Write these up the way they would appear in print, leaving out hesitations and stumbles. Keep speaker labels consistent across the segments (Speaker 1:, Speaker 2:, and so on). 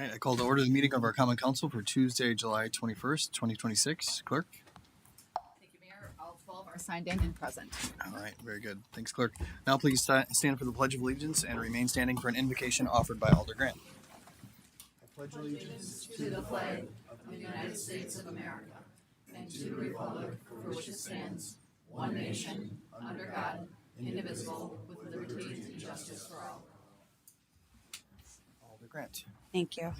Speaker 1: All right, I call to order the meeting of our Common Council for Tuesday, July 21st, 2026. Clerk?
Speaker 2: Thank you, Mayor. All 12 are signed in and present.
Speaker 1: All right, very good. Thanks, Clerk. Now please stand for the Pledge of Allegiance and remain standing for an invocation offered by Alder Grant. I pledge allegiance
Speaker 2: To the flag of the United States of America and to the republic for which it stands, one nation, under God, indivisible, with liberty and justice for all.
Speaker 1: Alder Grant.
Speaker 3: Thank you.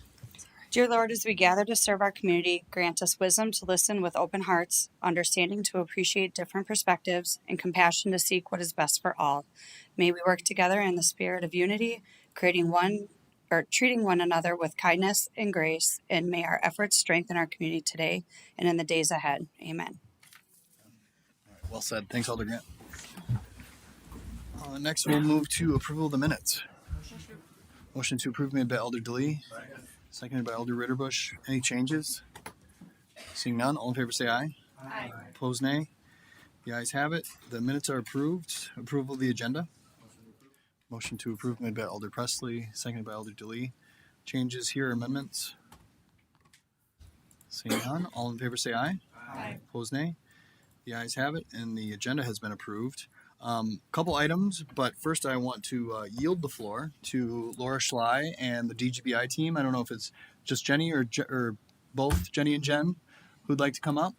Speaker 3: Dear Lord, as we gather to serve our community, grant us wisdom to listen with open hearts, understanding to appreciate different perspectives, and compassion to seek what is best for all. May we work together in the spirit of unity, treating one another with kindness and grace, and may our efforts strengthen our community today and in the days ahead. Amen.
Speaker 1: All right, well said. Thanks, Alder Grant. Next, we'll move to approval of the minutes. Motion to approve made by Alder DeLee, seconded by Alder Ritterbusch. Any changes? Seeing none, all in favor say aye.
Speaker 2: Aye.
Speaker 1: Opposed, nay. The ayes have it. The minutes are approved. Approval of the agenda. Motion to approve made by Alder Presley, seconded by Alder DeLee. Changes here, amendments? Seeing none, all in favor say aye.
Speaker 2: Aye.
Speaker 1: Opposed, nay. The ayes have it, and the agenda has been approved. Couple items, but first I want to yield the floor to Laura Schley and the DGBI team. I don't know if it's just Jenny or both Jenny and Jen who'd like to come up.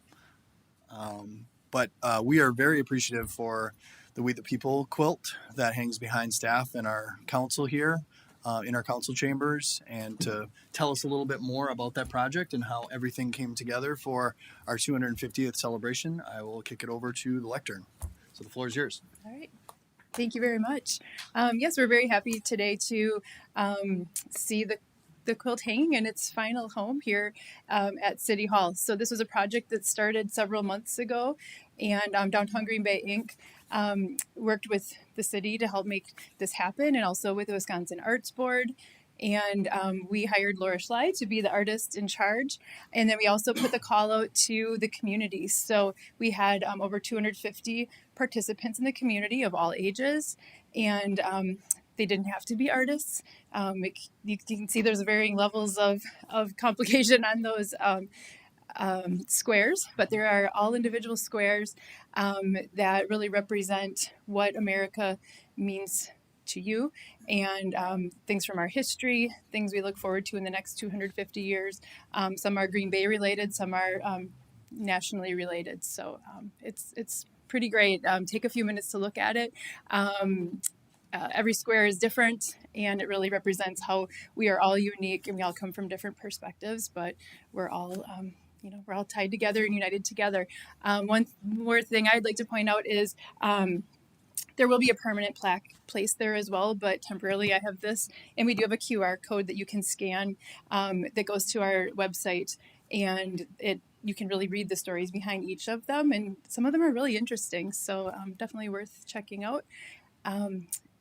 Speaker 1: But we are very appreciative for the We the People quilt that hangs behind staff in our council here, in our council chambers, and to tell us a little bit more about that project and how everything came together for our 250th celebration. I will kick it over to the lectern. So the floor is yours.
Speaker 4: All right. Thank you very much. Yes, we're very happy today to see the quilt hanging in its final home here at City Hall. So this was a project that started several months ago, and Downtown Green Bay Inc. Worked with the city to help make this happen, and also with the Wisconsin Arts Board. And we hired Laura Schley to be the artist in charge. And then we also put the call out to the community. So we had over 250 participants in the community of all ages. And they didn't have to be artists. You can see there's varying levels of complication on those squares, but there are all individual squares that really represent what America means to you, and things from our history, things we look forward to in the next 250 years. Some are Green Bay related, some are nationally related. So it's pretty great. Take a few minutes to look at it. Every square is different, and it really represents how we are all unique, and we all come from different perspectives, but we're all we're all tied together and united together. One more thing I'd like to point out is there will be a permanent plaque placed there as well, but temporarily I have this, and we do have a QR code that you can scan that goes to our website, and you can really read the stories behind each of them, and some of them are really interesting, so definitely worth checking out.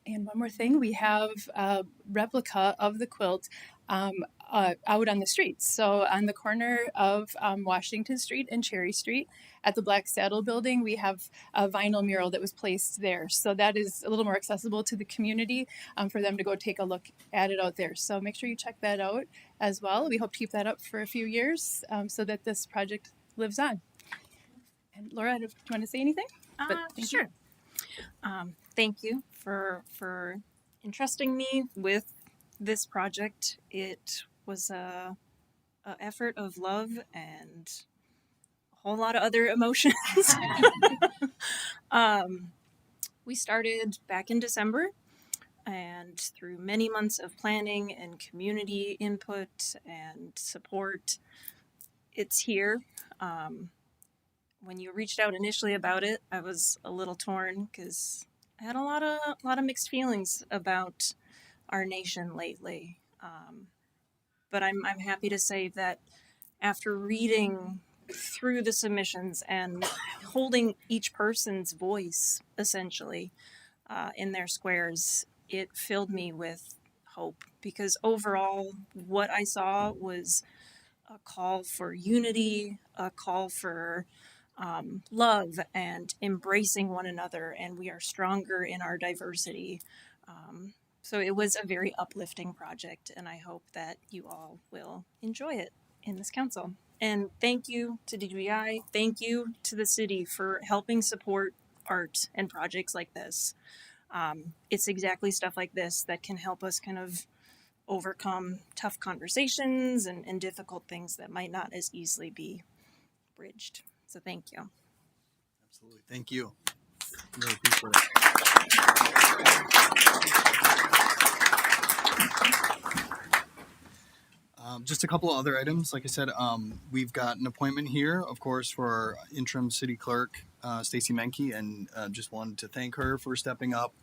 Speaker 4: And one more thing, we have a replica of the quilt out on the streets. So on the corner of Washington Street and Cherry Street at the Black Saddle Building, we have a vinyl mural that was placed there. So that is a little more accessible to the community for them to go take a look at it out there. So make sure you check that out as well. We hope to keep that up for a few years so that this project lives on. And Laura, do you want to say anything?
Speaker 5: Sure. Thank you for entrusting me with this project. It was a effort of love and a whole lot of other emotions. We started back in December, and through many months of planning and community input and support, it's here. When you reached out initially about it, I was a little torn because I had a lot of mixed feelings about our nation lately. But I'm happy to say that after reading through the submissions and holding each person's voice essentially in their squares, it filled me with hope, because overall what I saw was a call for unity, a call for love and embracing one another, and we are stronger in our diversity. So it was a very uplifting project, and I hope that you all will enjoy it in this council. And thank you to DGI. Thank you to the city for helping support art and projects like this. It's exactly stuff like this that can help us kind of overcome tough conversations and difficult things that might not as easily be bridged. So thank you.
Speaker 1: Absolutely. Thank you. Really appreciate it. Just a couple of other items. Like I said, we've got an appointment here, of course, for our interim city clerk, Stacy Menke, and just wanted to thank her for stepping up.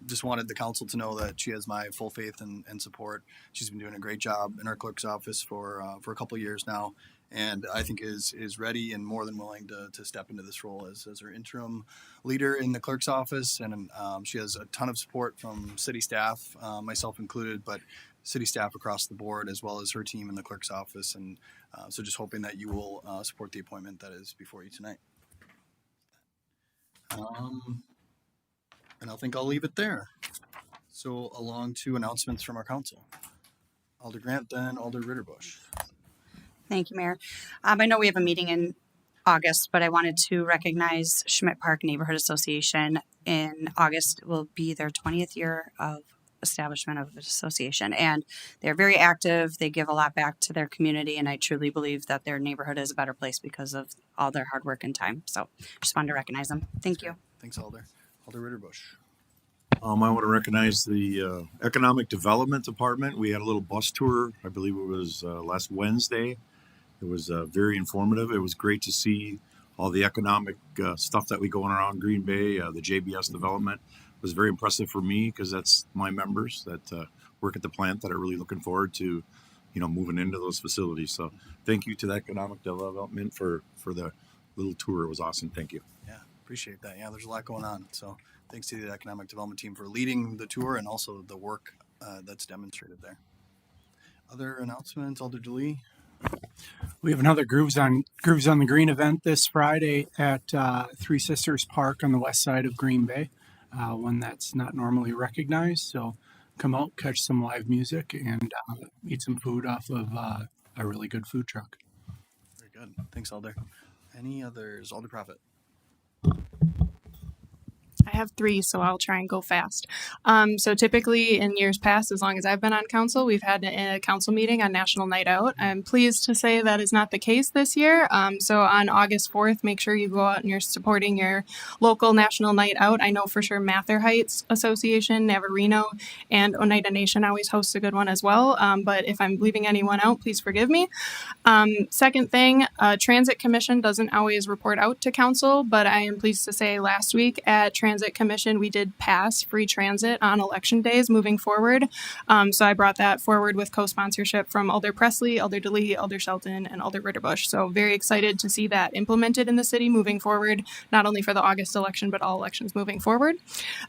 Speaker 1: Just wanted the council to know that she has my full faith and support. She's been doing a great job in our clerk's office for a couple of years now, and I think is ready and more than willing to step into this role as her interim leader in the clerk's office. And she has a ton of support from city staff, myself included, but city staff across the board, as well as her team in the clerk's office. And so just hoping that you will support the appointment that is before you tonight. And I think I'll leave it there. So along to announcements from our council. Alder Grant, then Alder Ritterbusch.
Speaker 3: Thank you, Mayor. I know we have a meeting in August, but I wanted to recognize Schmidt Park Neighborhood Association. In August will be their 20th year of establishment of the association, and they're very active. They give a lot back to their community, and I truly believe that their neighborhood is a better place because of all their hard work and time. So just wanted to recognize them. Thank you.
Speaker 1: Thanks, Alder. Alder Ritterbusch.
Speaker 6: I want to recognize the Economic Development Department. We had a little bus tour, I believe it was last Wednesday. It was very informative. It was great to see all the economic stuff that we go on around Green Bay, the JBS development. Was very impressive for me because that's my members that work at the plant that are really looking forward to, moving into those facilities. So thank you to the Economic Development for the little tour. It was awesome. Thank you.
Speaker 1: Yeah, appreciate that. Yeah, there's a lot going on. So thanks to the Economic Development team for leading the tour and also the work that's demonstrated there. Other announcements, Alder DeLee?
Speaker 7: We have another Grooves on the Green event this Friday at Three Sisters Park on the west side of Green Bay. One that's not normally recognized. So come out, catch some live music, and eat some food off of a really good food truck.
Speaker 1: Very good. Thanks, Alder. Any others? Alder Prophet.
Speaker 4: I have 3, so I'll try and go fast. So typically in years past, as long as I've been on council, we've had a council meeting on National Night Out. I'm pleased to say that is not the case this year. So on August 4th, make sure you go out and you're supporting your local National Night Out. I know for sure Mather Heights Association, Navarino, and Oneida Nation always hosts a good one as well. But if I'm leaving anyone out, please forgive me. Second thing, Transit Commission doesn't always report out to council, but I am pleased to say last week at Transit Commission, we did pass free transit on election days moving forward. So I brought that forward with co-sponsorship from Alder Presley, Alder DeLee, Alder Shelton, and Alder Ritterbusch. So very excited to see that implemented in the city moving forward, not only for the August election, but all elections moving forward.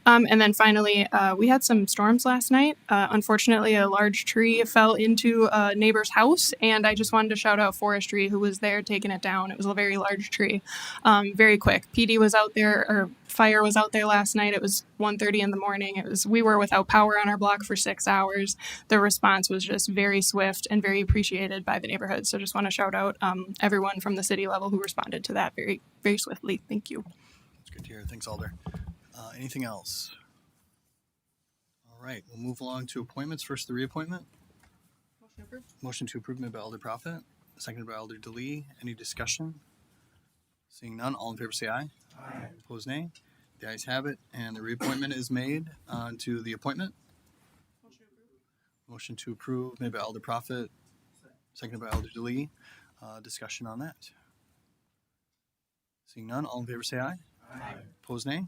Speaker 4: And then finally, we had some storms last night. Unfortunately, a large tree fell into a neighbor's house, and I just wanted to shout out forestry who was there taking it down. It was a very large tree, very quick. PD was out there, or fire was out there last night. It was 1:30 in the morning. We were without power on our block for 6 hours. The response was just very swift and very appreciated by the neighborhood. So just want to shout out everyone from the city level who responded to that very, very swiftly. Thank you.
Speaker 1: That's good to hear. Thanks, Alder. Anything else? All right, we'll move along to appointments. First, the reappointment. Motion to approve made by Alder Prophet, seconded by Alder DeLee. Any discussion? Seeing none, all in favor say aye. Aye. Opposed, nay. The ayes have it, and the reappointment is made to the appointment. Motion to approve made by Alder Prophet, seconded by Alder DeLee. Discussion on that. Seeing none, all in favor say aye. Aye. Opposed, nay.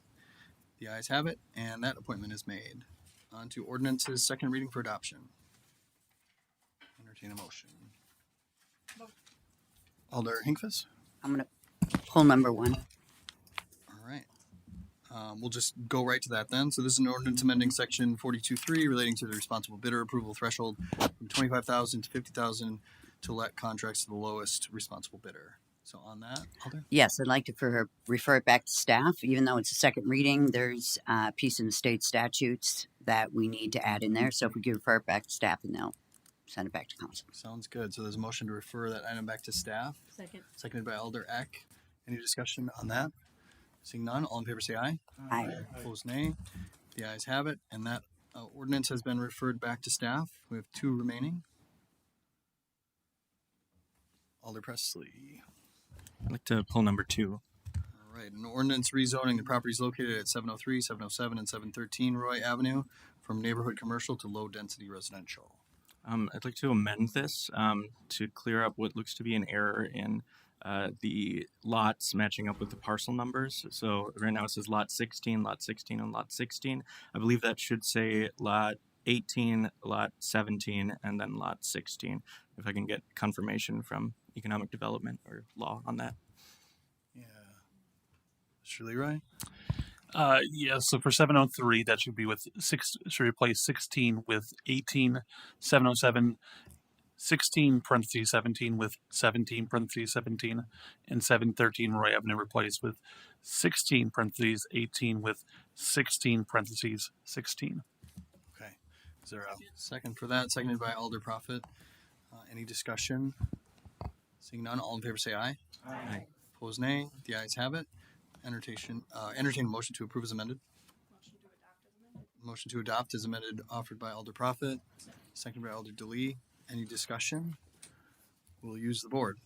Speaker 1: The ayes have it, and that appointment is made. On to ordinances, second reading for adoption. Entertain a motion. Alder Hinkfus?
Speaker 8: I'm going to pull number 1.
Speaker 1: All right. We'll just go right to that then. So this is an ordinance amending section 42.3 relating to the responsible bidder approval threshold from 25,000 to 50,000 to let contracts to the lowest responsible bidder. So on that, Alder?
Speaker 8: Yes, I'd like to refer it back to staff. Even though it's a second reading, there's a piece in the state statutes that we need to add in there. So if we could refer it back to staff and they'll send it back to council.
Speaker 1: Sounds good. So there's a motion to refer that item back to staff,
Speaker 2: Second.
Speaker 1: seconded by Alder Eck. Any discussion on that? Seeing none, all in favor say aye.
Speaker 8: Aye.
Speaker 1: Opposed, nay. The ayes have it, and that ordinance has been referred back to staff. We have 2 remaining. Alder Presley.
Speaker 9: I'd like to pull number 2.
Speaker 1: All right, an ordinance rezoning the properties located at 703, 707, and 713 Roy Avenue from neighborhood commercial to low-density residential.
Speaker 9: I'd like to amend this to clear up what looks to be an error in the lots matching up with the parcel numbers. So right now it says lot 16, lot 16, and lot 16. I believe that should say lot 18, lot 17, and then lot 16. If I can get confirmation from economic development or law on that.
Speaker 1: Yeah. Mr. Leroy?
Speaker 10: Yeah, so for 703, that should be with should replace 16 with 18, 707, 16 parentheses 17 with 17 parentheses 17, and 713 Roy Avenue replaced with 16 parentheses 18 with 16 parentheses 16.
Speaker 1: Okay. Is there a second for that? Seconded by Alder Prophet. Any discussion? Seeing none, all in favor say aye.
Speaker 9: Aye.
Speaker 1: Opposed, nay. The ayes have it. Entertain a motion to approve as amended. Motion to adopt as amended offered by Alder Prophet, seconded by Alder DeLee. Any discussion? We'll use the board.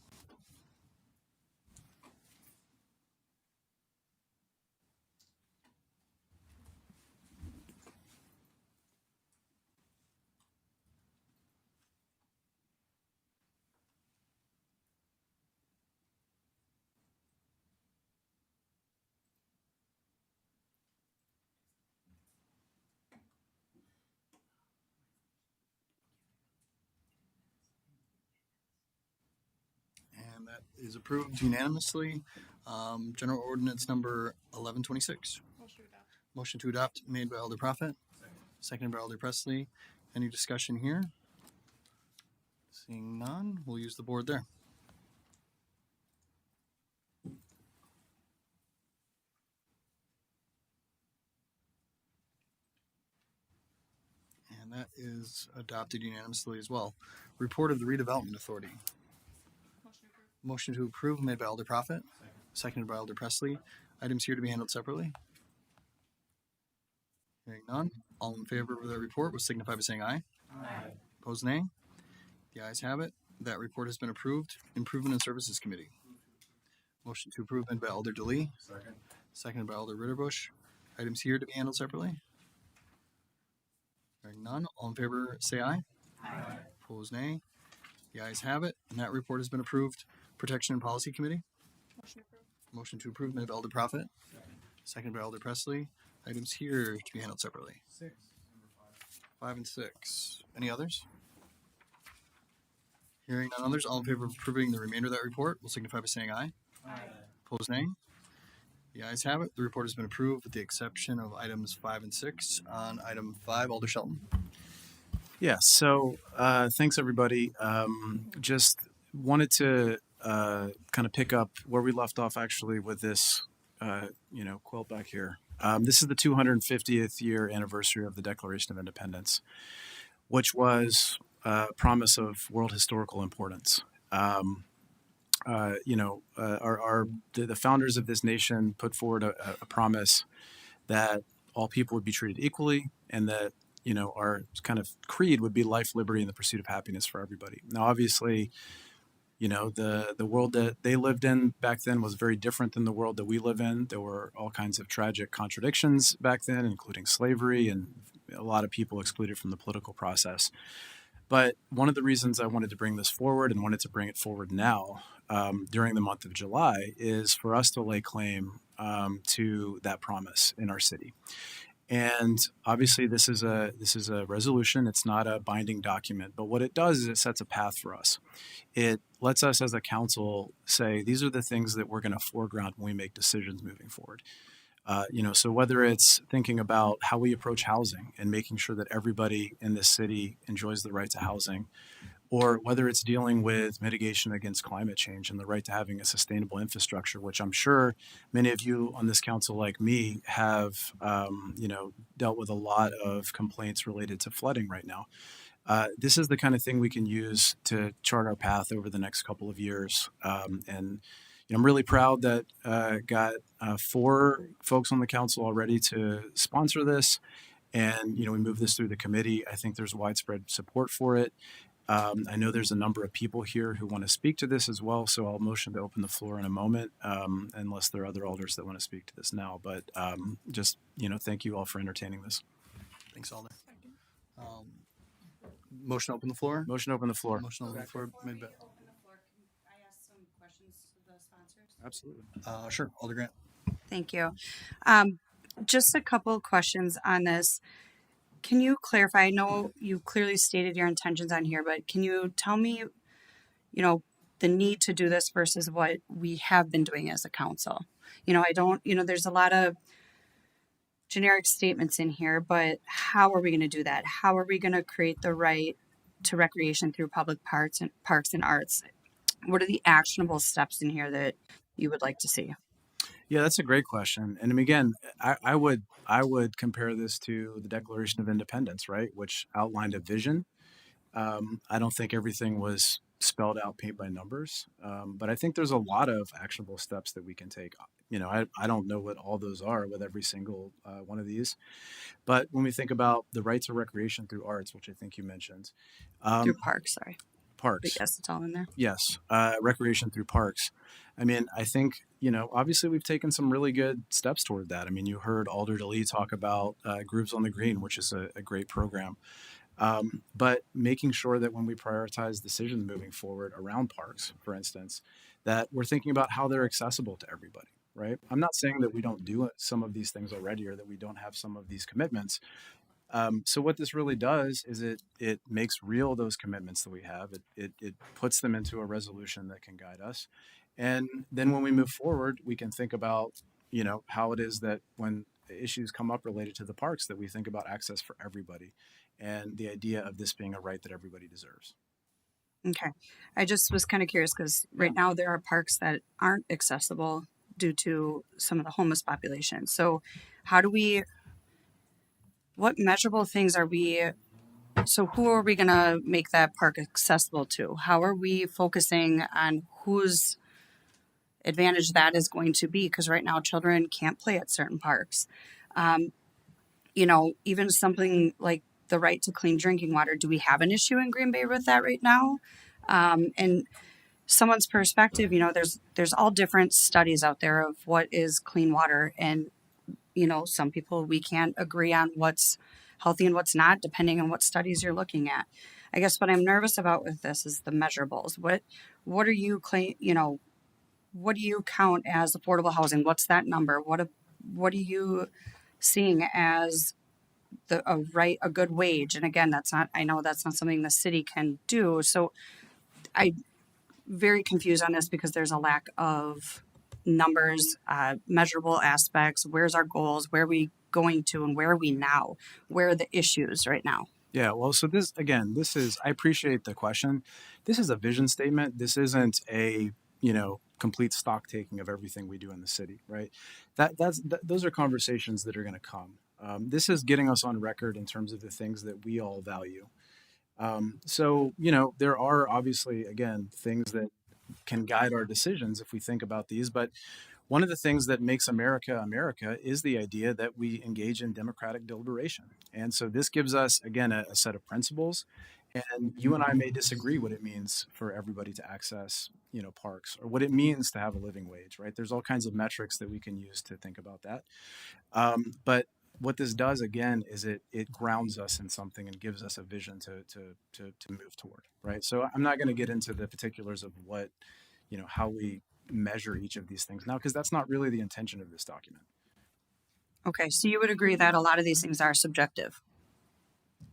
Speaker 1: And that is approved unanimously. General ordinance number 1126. Motion to adopt made by Alder Prophet, seconded by Alder Presley. Any discussion here? Seeing none, we'll use the board there. And that is adopted unanimously as well. Report of the Redevelopment Authority. Motion to approve made by Alder Prophet, seconded by Alder Presley. Items here to be handled separately. Hearing none, all in favor of the report will signify by saying aye. Aye. Opposed, nay. The ayes have it. That report has been approved. Improvement and Services Committee. Motion to approve made by Alder DeLee. Seconded by Alder Ritterbusch. Items here to be handled separately. Hearing none, all in favor say aye. Aye. Opposed, nay. The ayes have it, and that report has been approved. Protection and Policy Committee. Motion to approve made by Alder Prophet. Seconded by Alder Presley. Items here to be handled separately. 5 and 6. Any others? Hearing none others, all in favor of approving the remainder of that report will signify by saying aye. Aye. Opposed, nay. The ayes have it. The report has been approved with the exception of items 5 and 6. On item 5, Alder Shelton.
Speaker 11: Yeah, so thanks everybody. Just wanted to kind of pick up where we left off actually with this, quilt back here. This is the 250th year anniversary of the Declaration of Independence, which was a promise of world historical importance. The founders of this nation put forward a promise that all people would be treated equally, and that our kind of creed would be life, liberty, and the pursuit of happiness for everybody. Now, obviously, the world that they lived in back then was very different than the world that we live in. There were all kinds of tragic contradictions back then, including slavery and a lot of people excluded from the political process. But one of the reasons I wanted to bring this forward and wanted to bring it forward now during the month of July is for us to lay claim to that promise in our city. And obviously this is a resolution. It's not a binding document, but what it does is it sets a path for us. It lets us as a council say, these are the things that we're going to foreground when we make decisions moving forward. So whether it's thinking about how we approach housing and making sure that everybody in this city enjoys the right to housing, or whether it's dealing with mitigation against climate change and the right to having a sustainable infrastructure, which I'm sure many of you on this council, like me, have dealt with a lot of complaints related to flooding right now. This is the kind of thing we can use to chart our path over the next couple of years. I'm really proud that got 4 folks on the council already to sponsor this. And, we move this through the committee. I think there's widespread support for it. I know there's a number of people here who want to speak to this as well, so I'll motion to open the floor in a moment, unless there are other alders that want to speak to this now. But thank you all for entertaining this.
Speaker 1: Thanks, Alder. Motion to open the floor.
Speaker 11: Motion to open the floor.
Speaker 1: Motion to open the floor. Made by-
Speaker 11: Absolutely.
Speaker 1: Sure, Alder Grant.
Speaker 3: Thank you. Just a couple of questions on this. Can you clarify? I know you clearly stated your intentions on here, but can you tell me, the need to do this versus what we have been doing as a council? There's a lot of generic statements in here, but how are we going to do that? How are we going to create the right to recreation through public parks and arts? What are the actionable steps in here that you would like to see?
Speaker 11: Yeah, that's a great question. And again, I would compare this to the Declaration of Independence, right, which outlined a vision. I don't think everything was spelled out paint by numbers, but I think there's a lot of actionable steps that we can take. I don't know what all those are with every single one of these, but when we think about the right to recreation through arts, which I think you mentioned,
Speaker 3: Through parks, sorry.
Speaker 11: Parks.
Speaker 3: But yes, it's all in there.
Speaker 11: Yes, recreation through parks. I think, obviously we've taken some really good steps toward that. You heard Alder DeLee talk about Grooves on the Green, which is a great program. But making sure that when we prioritize decisions moving forward around parks, for instance, that we're thinking about how they're accessible to everybody, right? I'm not saying that we don't do some of these things already or that we don't have some of these commitments. So what this really does is it makes real those commitments that we have. It puts them into a resolution that can guide us. And then when we move forward, we can think about, how it is that when issues come up related to the parks, that we think about access for everybody and the idea of this being a right that everybody deserves.
Speaker 3: Okay. I just was kind of curious because right now there are parks that aren't accessible due to some of the homeless population. So what measurable things who are we going to make that park accessible to? How are we focusing on whose advantage that is going to be? Because right now children can't play at certain parks. Even something like the right to clean drinking water. Do we have an issue in Green Bay with that right now? And someone's perspective, there's all different studies out there of what is clean water. And, some people, we can't agree on what's healthy and what's not, depending on what studies you're looking at. I guess what I'm nervous about with this is the measurables. What are you what do you count as affordable housing? What's that number? What are you seeing as a good wage? And again, I know that's not something the city can do. So I'm very confused on this because there's a lack of numbers, measurable aspects. Where's our goals? Where are we going to, and where are we now? Where are the issues right now?
Speaker 11: Yeah, well, so I appreciate the question. This is a vision statement. This isn't a, complete stock taking of everything we do in the city, right? Those are conversations that are going to come. This is getting us on record in terms of the things that we all value. There are obviously, again, things that can guide our decisions if we think about these, but one of the things that makes America America is the idea that we engage in democratic deliberation. And so this gives us, again, a set of principles. And you and I may disagree what it means for everybody to access, parks, or what it means to have a living wage, right? There's all kinds of metrics that we can use to think about that. But what this does, again, is it grounds us in something and gives us a vision to move toward, right? So I'm not going to get into the particulars of what, how we measure each of these things now, because that's not really the intention of this document.
Speaker 3: Okay, so you would agree that a lot of these things are subjective?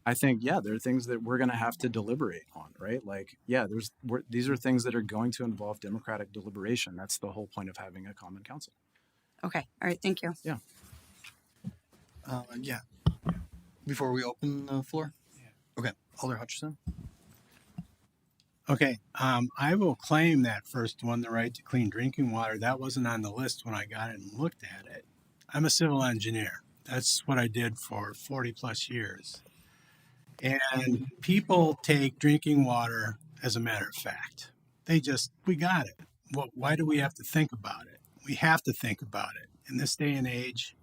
Speaker 11: I think, there are things that we're going to have to deliberate on, right? These are things that are going to involve democratic deliberation. That's the whole point of having a common council.
Speaker 3: Okay, all right, thank you.
Speaker 11: Yeah.
Speaker 1: Before we open the floor? Yeah. Okay, Alder Hutchison.
Speaker 7: Okay, I will claim that first one, the right to clean drinking water. That wasn't on the list when I got it and looked at it. I'm a civil engineer. That's what I did for 40 plus years. And people take drinking water as a matter of fact. We got it. Why do we have to think about it? We have to think about it. In this day and age,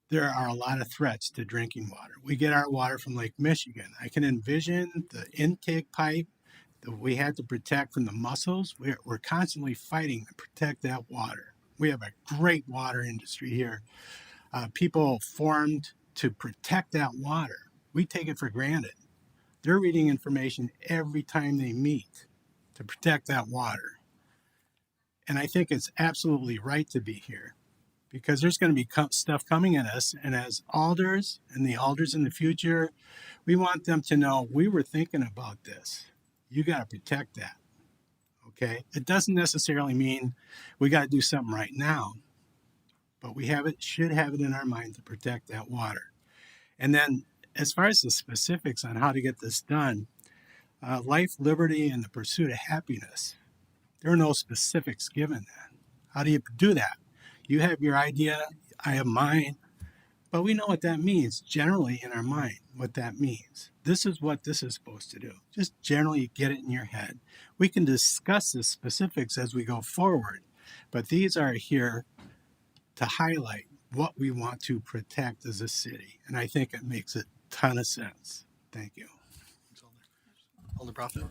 Speaker 7: there are a lot of threats to drinking water. We get our water from Lake Michigan. I can envision the intake pipe that we had to protect from the mussels. We're constantly fighting to protect that water. We have a great water industry here. People formed to protect that water. We take it for granted. They're reading information every time they meet to protect that water. And I think it's absolutely right to be here because there's going to be stuff coming at us. And as alders and the alders in the future, we want them to know we were thinking about this. You got to protect that. Okay. It doesn't necessarily mean we got to do something right now, but should have it in our mind to protect that water. And then as far as the specifics on how to get this done, life, liberty, and the pursuit of happiness, there are no specifics given that. How do you do that? You have your idea, I have mine, but we know what that means generally in our mind, what that means. This is what this is supposed to do. Just generally get it in your head. We can discuss the specifics as we go forward, but these are here to highlight what we want to protect as a city. And I think it makes a ton of sense. Thank you.
Speaker 1: Alder Profit.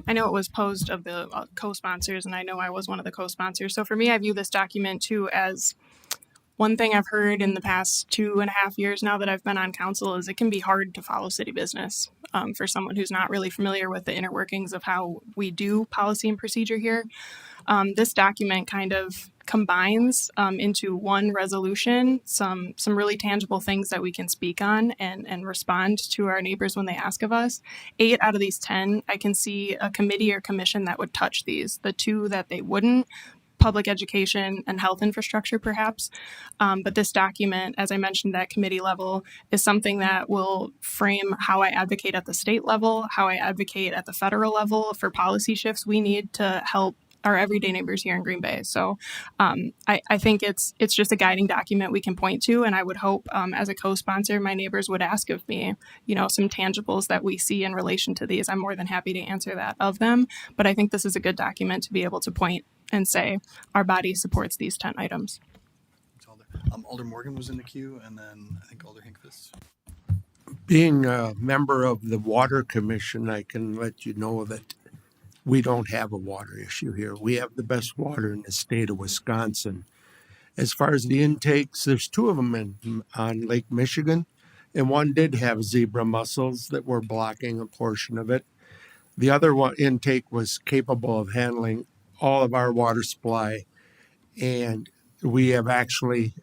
Speaker 5: I know it was posed of the co-sponsors, and I know I was one of the co-sponsors. So for me, I view this document too as one thing I've heard in the past 2.5 years now that I've been on council is it can be hard to follow city business for someone who's not really familiar with the inner workings of how we do policy and procedure here. This document kind of combines into one resolution some really tangible things that we can speak on and respond to our neighbors when they ask of us. 8 out of these 10, I can see a committee or commission that would touch these. The 2 that they wouldn't, public education and health infrastructure perhaps. But this document, as I mentioned at committee level, is something that will frame how I advocate at the state level, how I advocate at the federal level for policy shifts we need to help our everyday neighbors here in Green Bay. So I think it's just a guiding document we can point to. And I would hope as a co-sponsor, my neighbors would ask of me, some tangibles that we see in relation to these. I'm more than happy to answer that of them. But I think this is a good document to be able to point and say our body supports these 10 items.
Speaker 1: Alder Morgan was in the queue, and then I think Alder Hinkfist.
Speaker 12: Being a member of the Water Commission, I can let you know that we don't have a water issue here. We have the best water in the state of Wisconsin. As far as the intakes, there's 2 of them on Lake Michigan, and one did have zebra mussels that were blocking a portion of it. The other one intake was capable of handling all of our water supply, and we have actually,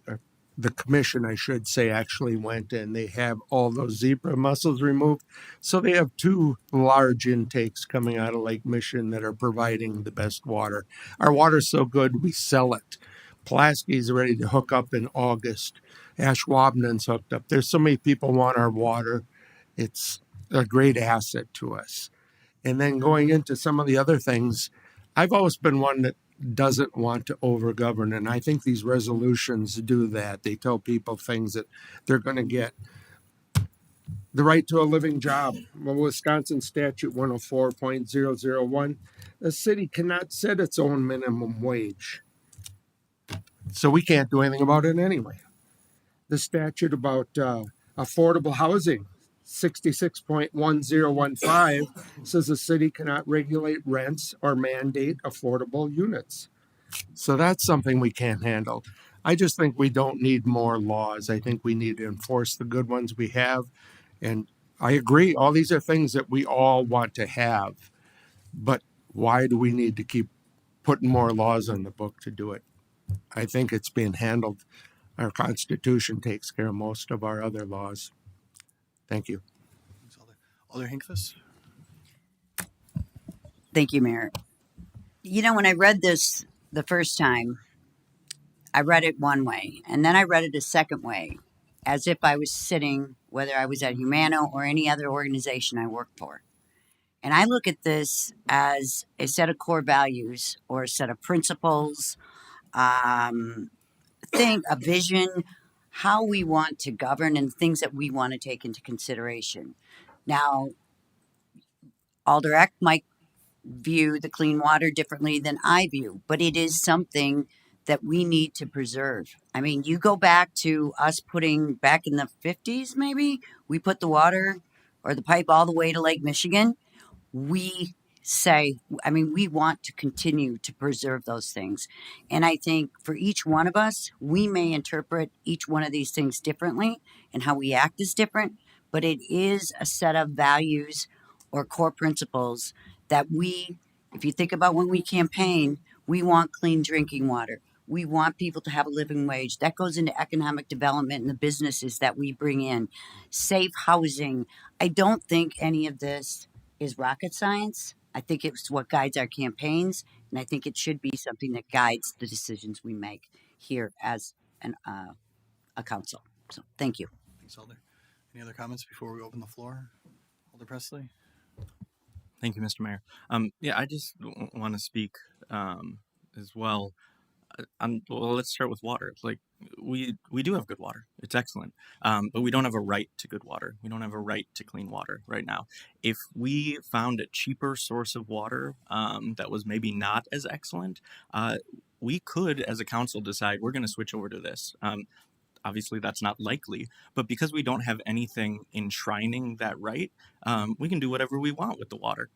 Speaker 12: the commission, I should say, actually went and they have all those zebra mussels removed. So they have 2 large intakes coming out of Lake Michigan that are providing the best water. Our water's so good, we sell it. Pulaski's ready to hook up in August. Ashwaubenon's hooked up. There's so many people want our water. It's a great asset to us. And then going into some of the other things, I've always been one that doesn't want to overgovern, and I think these resolutions do that. They tell people things that they're going to get. The right to a living job. Well, Wisconsin Statute 104.001, a city cannot set its own minimum wage. So we can't do anything about it anyway. The statute about affordable housing, 66.1015, says the city cannot regulate rents or mandate affordable units. So that's something we can't handle. I just think we don't need more laws. I think we need to enforce the good ones we have. And I agree, all these are things that we all want to have. But why do we need to keep putting more laws on the book to do it? I think it's being handled. Our Constitution takes care of most of our other laws. Thank you.
Speaker 1: Alder Hinkfist.
Speaker 8: Thank you, Mayor. When I read this the first time, I read it one way, and then I read it a second way, as if I was sitting, whether I was at Humano or any other organization I worked for. And I look at this as a set of core values or a set of principles, um, a vision, how we want to govern and things that we want to take into consideration. Now, Alder Eck might view the clean water differently than I view, but it is something that we need to preserve. I mean, you go back to us putting back in the 50s, maybe, we put the water or the pipe all the way to Lake Michigan. We say, I mean, we want to continue to preserve those things. And I think for each one of us, we may interpret each one of these things differently and how we act is different, but it is a set of values or core principles that we, if you think about when we campaign, we want clean drinking water. We want people to have a living wage. That goes into economic development and the businesses that we bring in. Safe housing. I don't think any of this is rocket science. I think it's what guides our campaigns, and I think it should be something that guides the decisions we make here as a council. So thank you.
Speaker 1: Thanks, Alder. Any other comments before we open the floor? Alder Presley?
Speaker 9: Thank you, Mr. Mayor. Yeah, I just want to speak as well. Well, let's start with water. Like we do have good water. It's excellent. But we don't have a right to good water. We don't have a right to clean water right now. If we found a cheaper source of water that was maybe not as excellent, we could, as a council, decide we're going to switch over to this. Obviously, that's not likely, but because we don't have anything enshrining that right, we can do whatever we want with the water.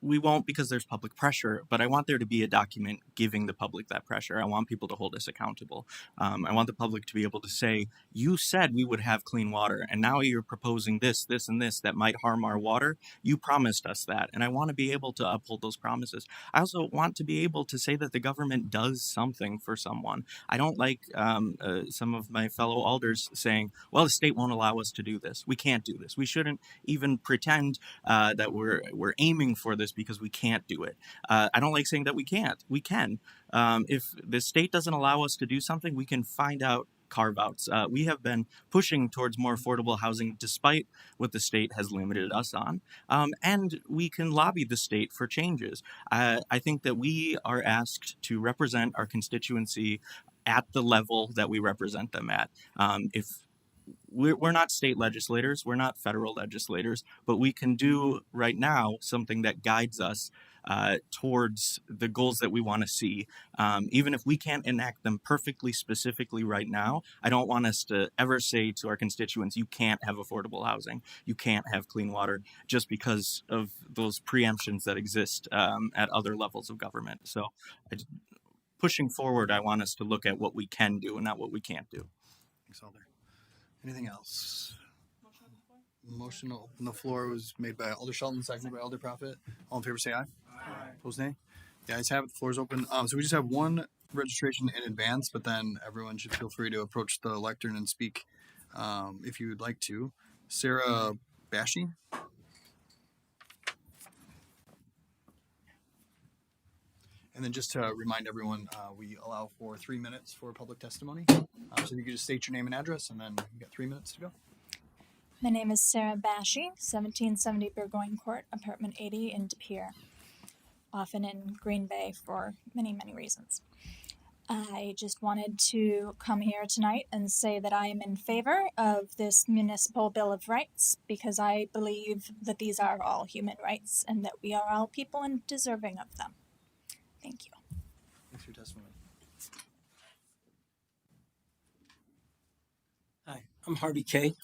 Speaker 9: We won't because there's public pressure, but I want there to be a document giving the public that pressure. I want people to hold us accountable. I want the public to be able to say, you said we would have clean water, and now you're proposing this, this, and this that might harm our water. You promised us that, and I want to be able to uphold those promises. I also want to be able to say that the government does something for someone. I don't like some of my fellow alders saying, well, the state won't allow us to do this. We can't do this. We shouldn't even pretend that we're aiming for this because we can't do it. I don't like saying that we can't. We can. If the state doesn't allow us to do something, we can find out carve-outs. We have been pushing towards more affordable housing despite what the state has limited us on. And we can lobby the state for changes. I think that we are asked to represent our constituency at the level that we represent them at. If we're not state legislators, we're not federal legislators, but we can do right now something that guides us towards the goals that we want to see. Even if we can't enact them perfectly, specifically right now, I don't want us to ever say to our constituents, you can't have affordable housing, you can't have clean water, just because of those preemptions that exist at other levels of government. So pushing forward, I want us to look at what we can do and not what we can't do.
Speaker 1: Thanks, Alder. Anything else? Motion to open the floor was made by Alder Shelton, seconded by Alder Prophet. All in favor say aye. Aye. Opposed nay. The ayes have it. The floor is open. So we just have one registration in advance, but then everyone should feel free to approach the lectern and speak if you would like to. Sarah Bashy. And then just to remind everyone, we allow for 3 minutes for public testimony. So if you could just state your name and address, and then you got 3 minutes to go.
Speaker 13: My name is Sarah Bashy, 1770 Burgoyne Court, apartment 80 in De Pere, often in Green Bay for many, many reasons. I just wanted to come here tonight and say that I am in favor of this municipal Bill of Rights because I believe that these are all human rights and that we are all people and deserving of them. Thank you.
Speaker 1: Thanks for your testimony.
Speaker 14: Hi, I'm Harvey Kay.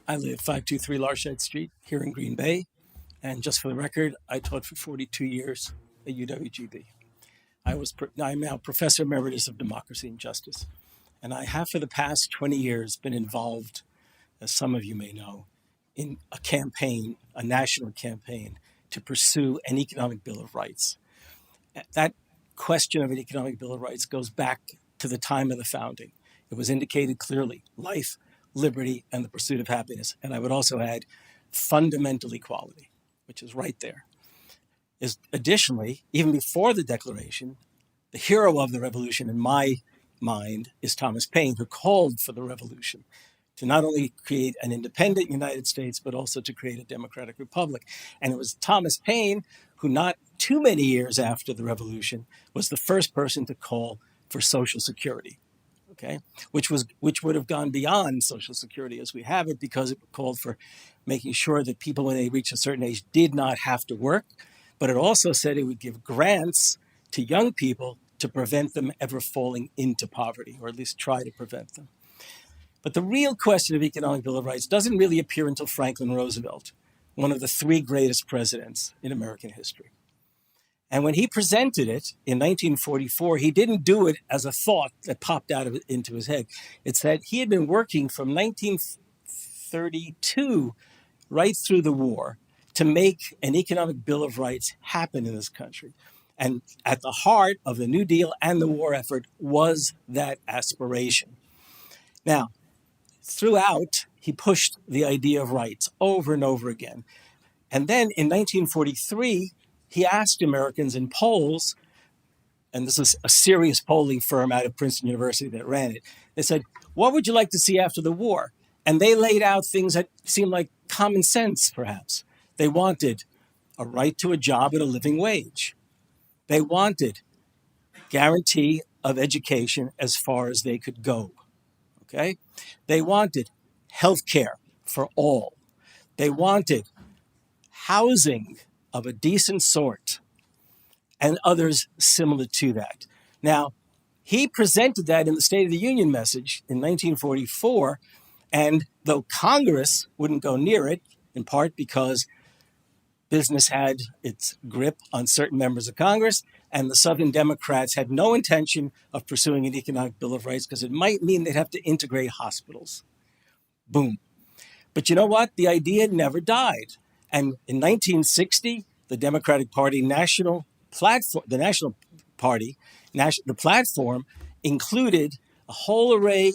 Speaker 14: I live 523 Larchette Street here in Green Bay. And just for the record, I taught for 42 years at UWGB. I'm now Professor Emeritus of Democracy and Justice. And I have for the past 20 years been involved, as some of you may know, in a campaign, a national campaign, to pursue an economic Bill of Rights. That question of an economic Bill of Rights goes back to the time of the founding. It was indicated clearly, life, liberty, and the pursuit of happiness. And I would also add fundamental equality, which is right there. Additionally, even before the Declaration, the hero of the revolution in my mind is Thomas Paine, who called for the revolution to not only create an independent United States, but also to create a democratic republic. And it was Thomas Paine who, not too many years after the revolution, was the first person to call for Social Security. Okay, which would have gone beyond Social Security as we have it, because it called for making sure that people, when they reach a certain age, did not have to work. But it also said it would give grants to young people to prevent them ever falling into poverty, or at least try to prevent them. But the real question of economic Bill of Rights doesn't really appear until Franklin Roosevelt, one of the three greatest presidents in American history. And when he presented it in 1944, he didn't do it as a thought that popped out of it into his head. It's that he had been working from 1932 right through the war to make an economic Bill of Rights happen in this country. And at the heart of the New Deal and the war effort was that aspiration. Now, throughout, he pushed the idea of rights over and over again. And then in 1943, he asked Americans in polls, and this is a serious polling firm out of Princeton University that ran it. They said, what would you like to see after the war? And they laid out things that seemed like common sense, perhaps. They wanted a right to a job at a living wage. They wanted guarantee of education as far as they could go. Okay? They wanted health care for all. They wanted housing of a decent sort, and others similar to that. Now, he presented that in the State of the Union message in 1944, and though Congress wouldn't go near it, in part because business had its grip on certain members of Congress, and the Southern Democrats had no intention of pursuing an economic Bill of Rights because it might mean they'd have to integrate hospitals. Boom. But you know what? The idea never died. And in 1960, the Democratic Party national platform, the platform included a whole array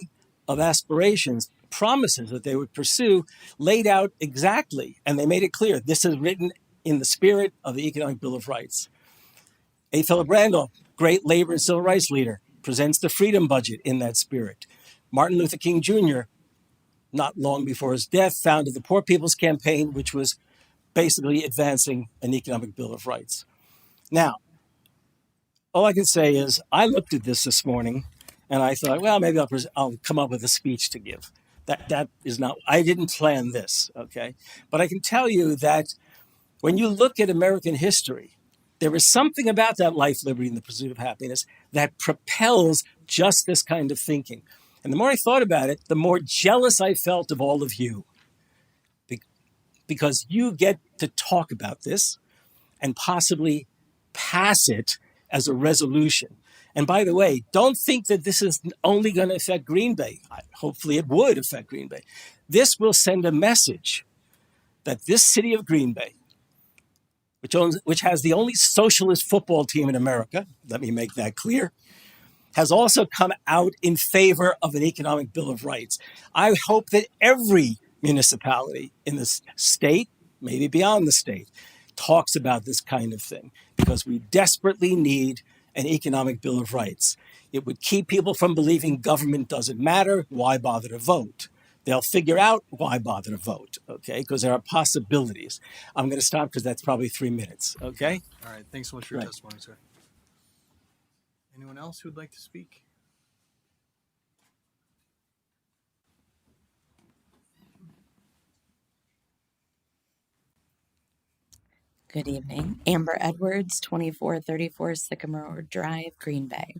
Speaker 14: of aspirations, promises that they would pursue, laid out exactly, and they made it clear this is written in the spirit of the Economic Bill of Rights. A. Philip Randolph, great labor and civil rights leader, presents the Freedom Budget in that spirit. Martin Luther King Jr., not long before his death, founded the Poor People's Campaign, which was basically advancing an economic Bill of Rights. Now, all I can say is I looked at this morning and I thought, well, maybe I'll come up with a speech to give. That is not, I didn't plan this, okay? But I can tell you that when you look at American history, there is something about that life, liberty, and the pursuit of happiness that propels just this kind of thinking. And the more I thought about it, the more jealous I felt of all of you. Because you get to talk about this and possibly pass it as a resolution. And by the way, don't think that this is only going to affect Green Bay. Hopefully it would affect Green Bay. This will send a message that this city of Green Bay, which has the only socialist football team in America, let me make that clear, has also come out in favor of an economic Bill of Rights. I hope that every municipality in the state, maybe beyond the state, talks about this kind of thing, because we desperately need an economic Bill of Rights. It would keep people from believing government doesn't matter. Why bother to vote? They'll figure out why bother to vote, okay? Because there are possibilities. I'm going to stop because that's probably 3 minutes, okay?
Speaker 1: All right. Thanks so much for your testimony, sir. Anyone else who would like to speak?
Speaker 15: Good evening. Amber Edwards, 2434 Sycamore Drive, Green Bay.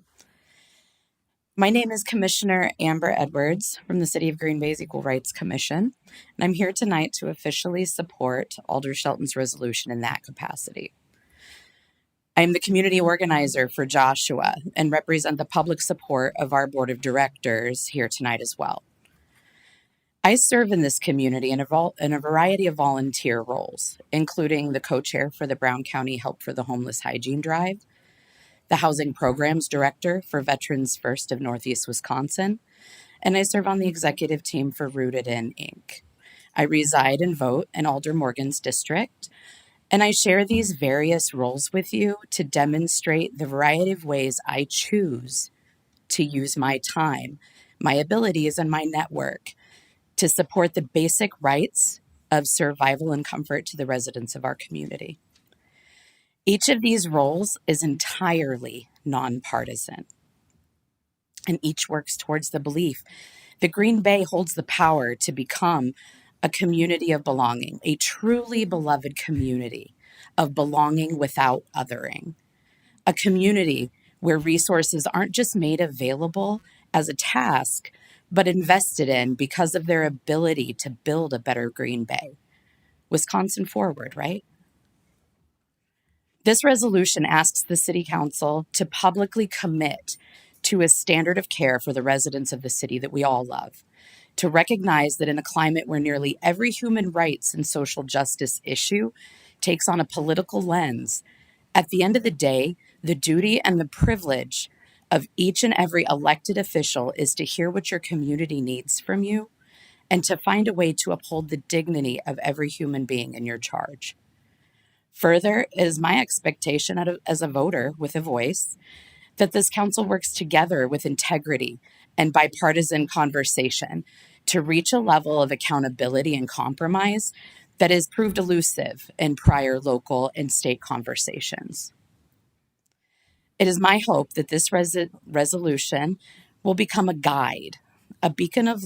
Speaker 15: My name is Commissioner Amber Edwards from the City of Green Bay's Equal Rights Commission, and I'm here tonight to officially support Alder Shelton's resolution in that capacity. I am the community organizer for Joshua and represent the public support of our board of directors here tonight as well. I serve in this community in a variety of volunteer roles, including the co-chair for the Brown County Help for the Homeless Hygiene Drive, the Housing Programs Director for Veterans First of Northeast Wisconsin, and I serve on the executive team for Rooted In, Inc. I reside and vote in Alder Morgan's district, and I share these various roles with you to demonstrate the variety of ways I choose to use my time, my abilities, and my network to support the basic rights of survival and comfort to the residents of our community. Each of these roles is entirely nonpartisan, and each works towards the belief that Green Bay holds the power to become a community of belonging, a truly beloved community of belonging without othering, a community where resources aren't just made available as a task, but invested in because of their ability to build a better Green Bay. Wisconsin forward, right? This resolution asks the City Council to publicly commit to a standard of care for the residents of the city that we all love, to recognize that in a climate where nearly every human rights and social justice issue takes on a political lens, at the end of the day, the duty and the privilege of each and every elected official is to hear what your community needs from you and to find a way to uphold the dignity of every human being in your charge. Further, it is my expectation as a voter with a voice that this council works together with integrity and bipartisan conversation to reach a level of accountability and compromise that has proved elusive in prior local and state conversations. It is my hope that this resolution will become a guide, a beacon in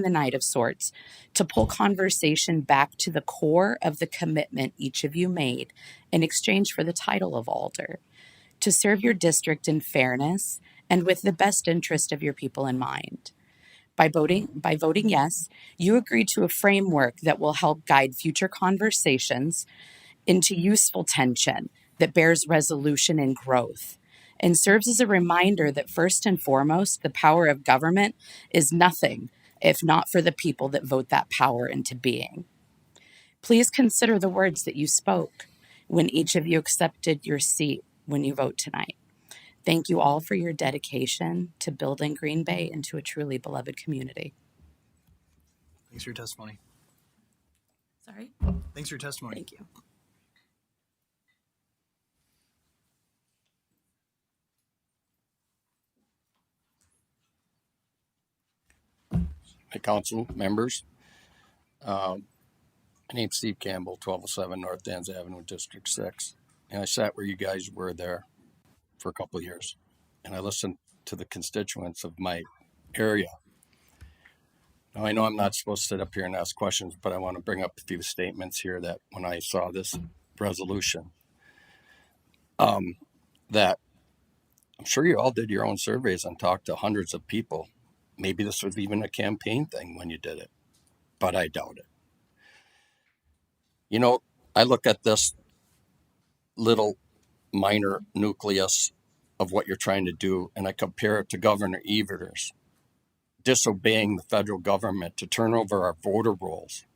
Speaker 15: the night of sorts, to pull conversation back to the core of the commitment each of you made in exchange for the title of alder, to serve your district in fairness and with the best interest of your people in mind. By voting yes, you agree to a framework that will help guide future conversations into useful tension that bears resolution and growth, and serves as a reminder that first and foremost, the power of government is nothing if not for the people that vote that power into being. Please consider the words that you spoke when each of you accepted your seat when you vote tonight. Thank you all for your dedication to building Green Bay into a truly beloved community.
Speaker 1: Thanks for your testimony.
Speaker 15: Sorry?
Speaker 1: Thanks for your testimony.
Speaker 15: Thank you.
Speaker 16: Hey, council members. My name's Steve Campbell, 1207 North Dan's Avenue, District 6. And I sat where you guys were there for a couple of years. And I listened to the constituents of my area. Now, I know I'm not supposed to sit up here and ask questions, but I want to bring up a few statements here that when I saw this resolution, that I'm sure you all did your own surveys and talked to hundreds of people. Maybe this was even a campaign thing when you did it, but I doubt it. You know, I look at this little minor nucleus of what you're trying to do, and I compare it to Governor Evers disobeying the federal government to turn over our voter rolls